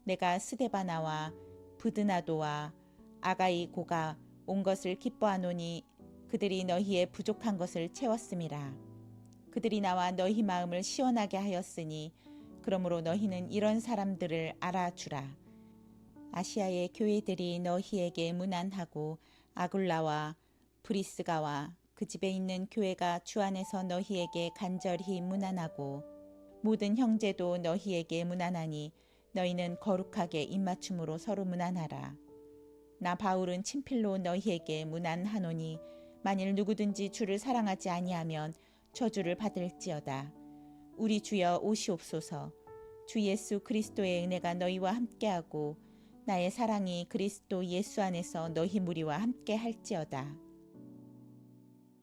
내가 스데바나와 부드나도와 아가이고가 온 것을 기뻐하노니 그들이 너희의 부족한 것을 채웠음이라. 그들이 나와 너희 마음을 시원하게 하였으니 그러므로 너희는 이런 사람들을 알아주라. 아시아의 교회들이 너희에게 문안하고 아굴라와 브리스가와 그 집에 있는 교회가 주 안에서 너희에게 간절히 문안하고 모든 형제도 너희에게 문안하니 너희는 거룩하게 입맞춤으로 서로 문안하라. 나 바울은 친필로 너희에게 문안하노니 만일 누구든지 주를 사랑하지 아니하면 저주를 받을지어다. 우리 주여 오시옵소서. 주 예수 그리스도의 은혜가 너희와 함께하고 나의 사랑이 그리스도 예수 안에서 너희 무리와 함께 할지어다.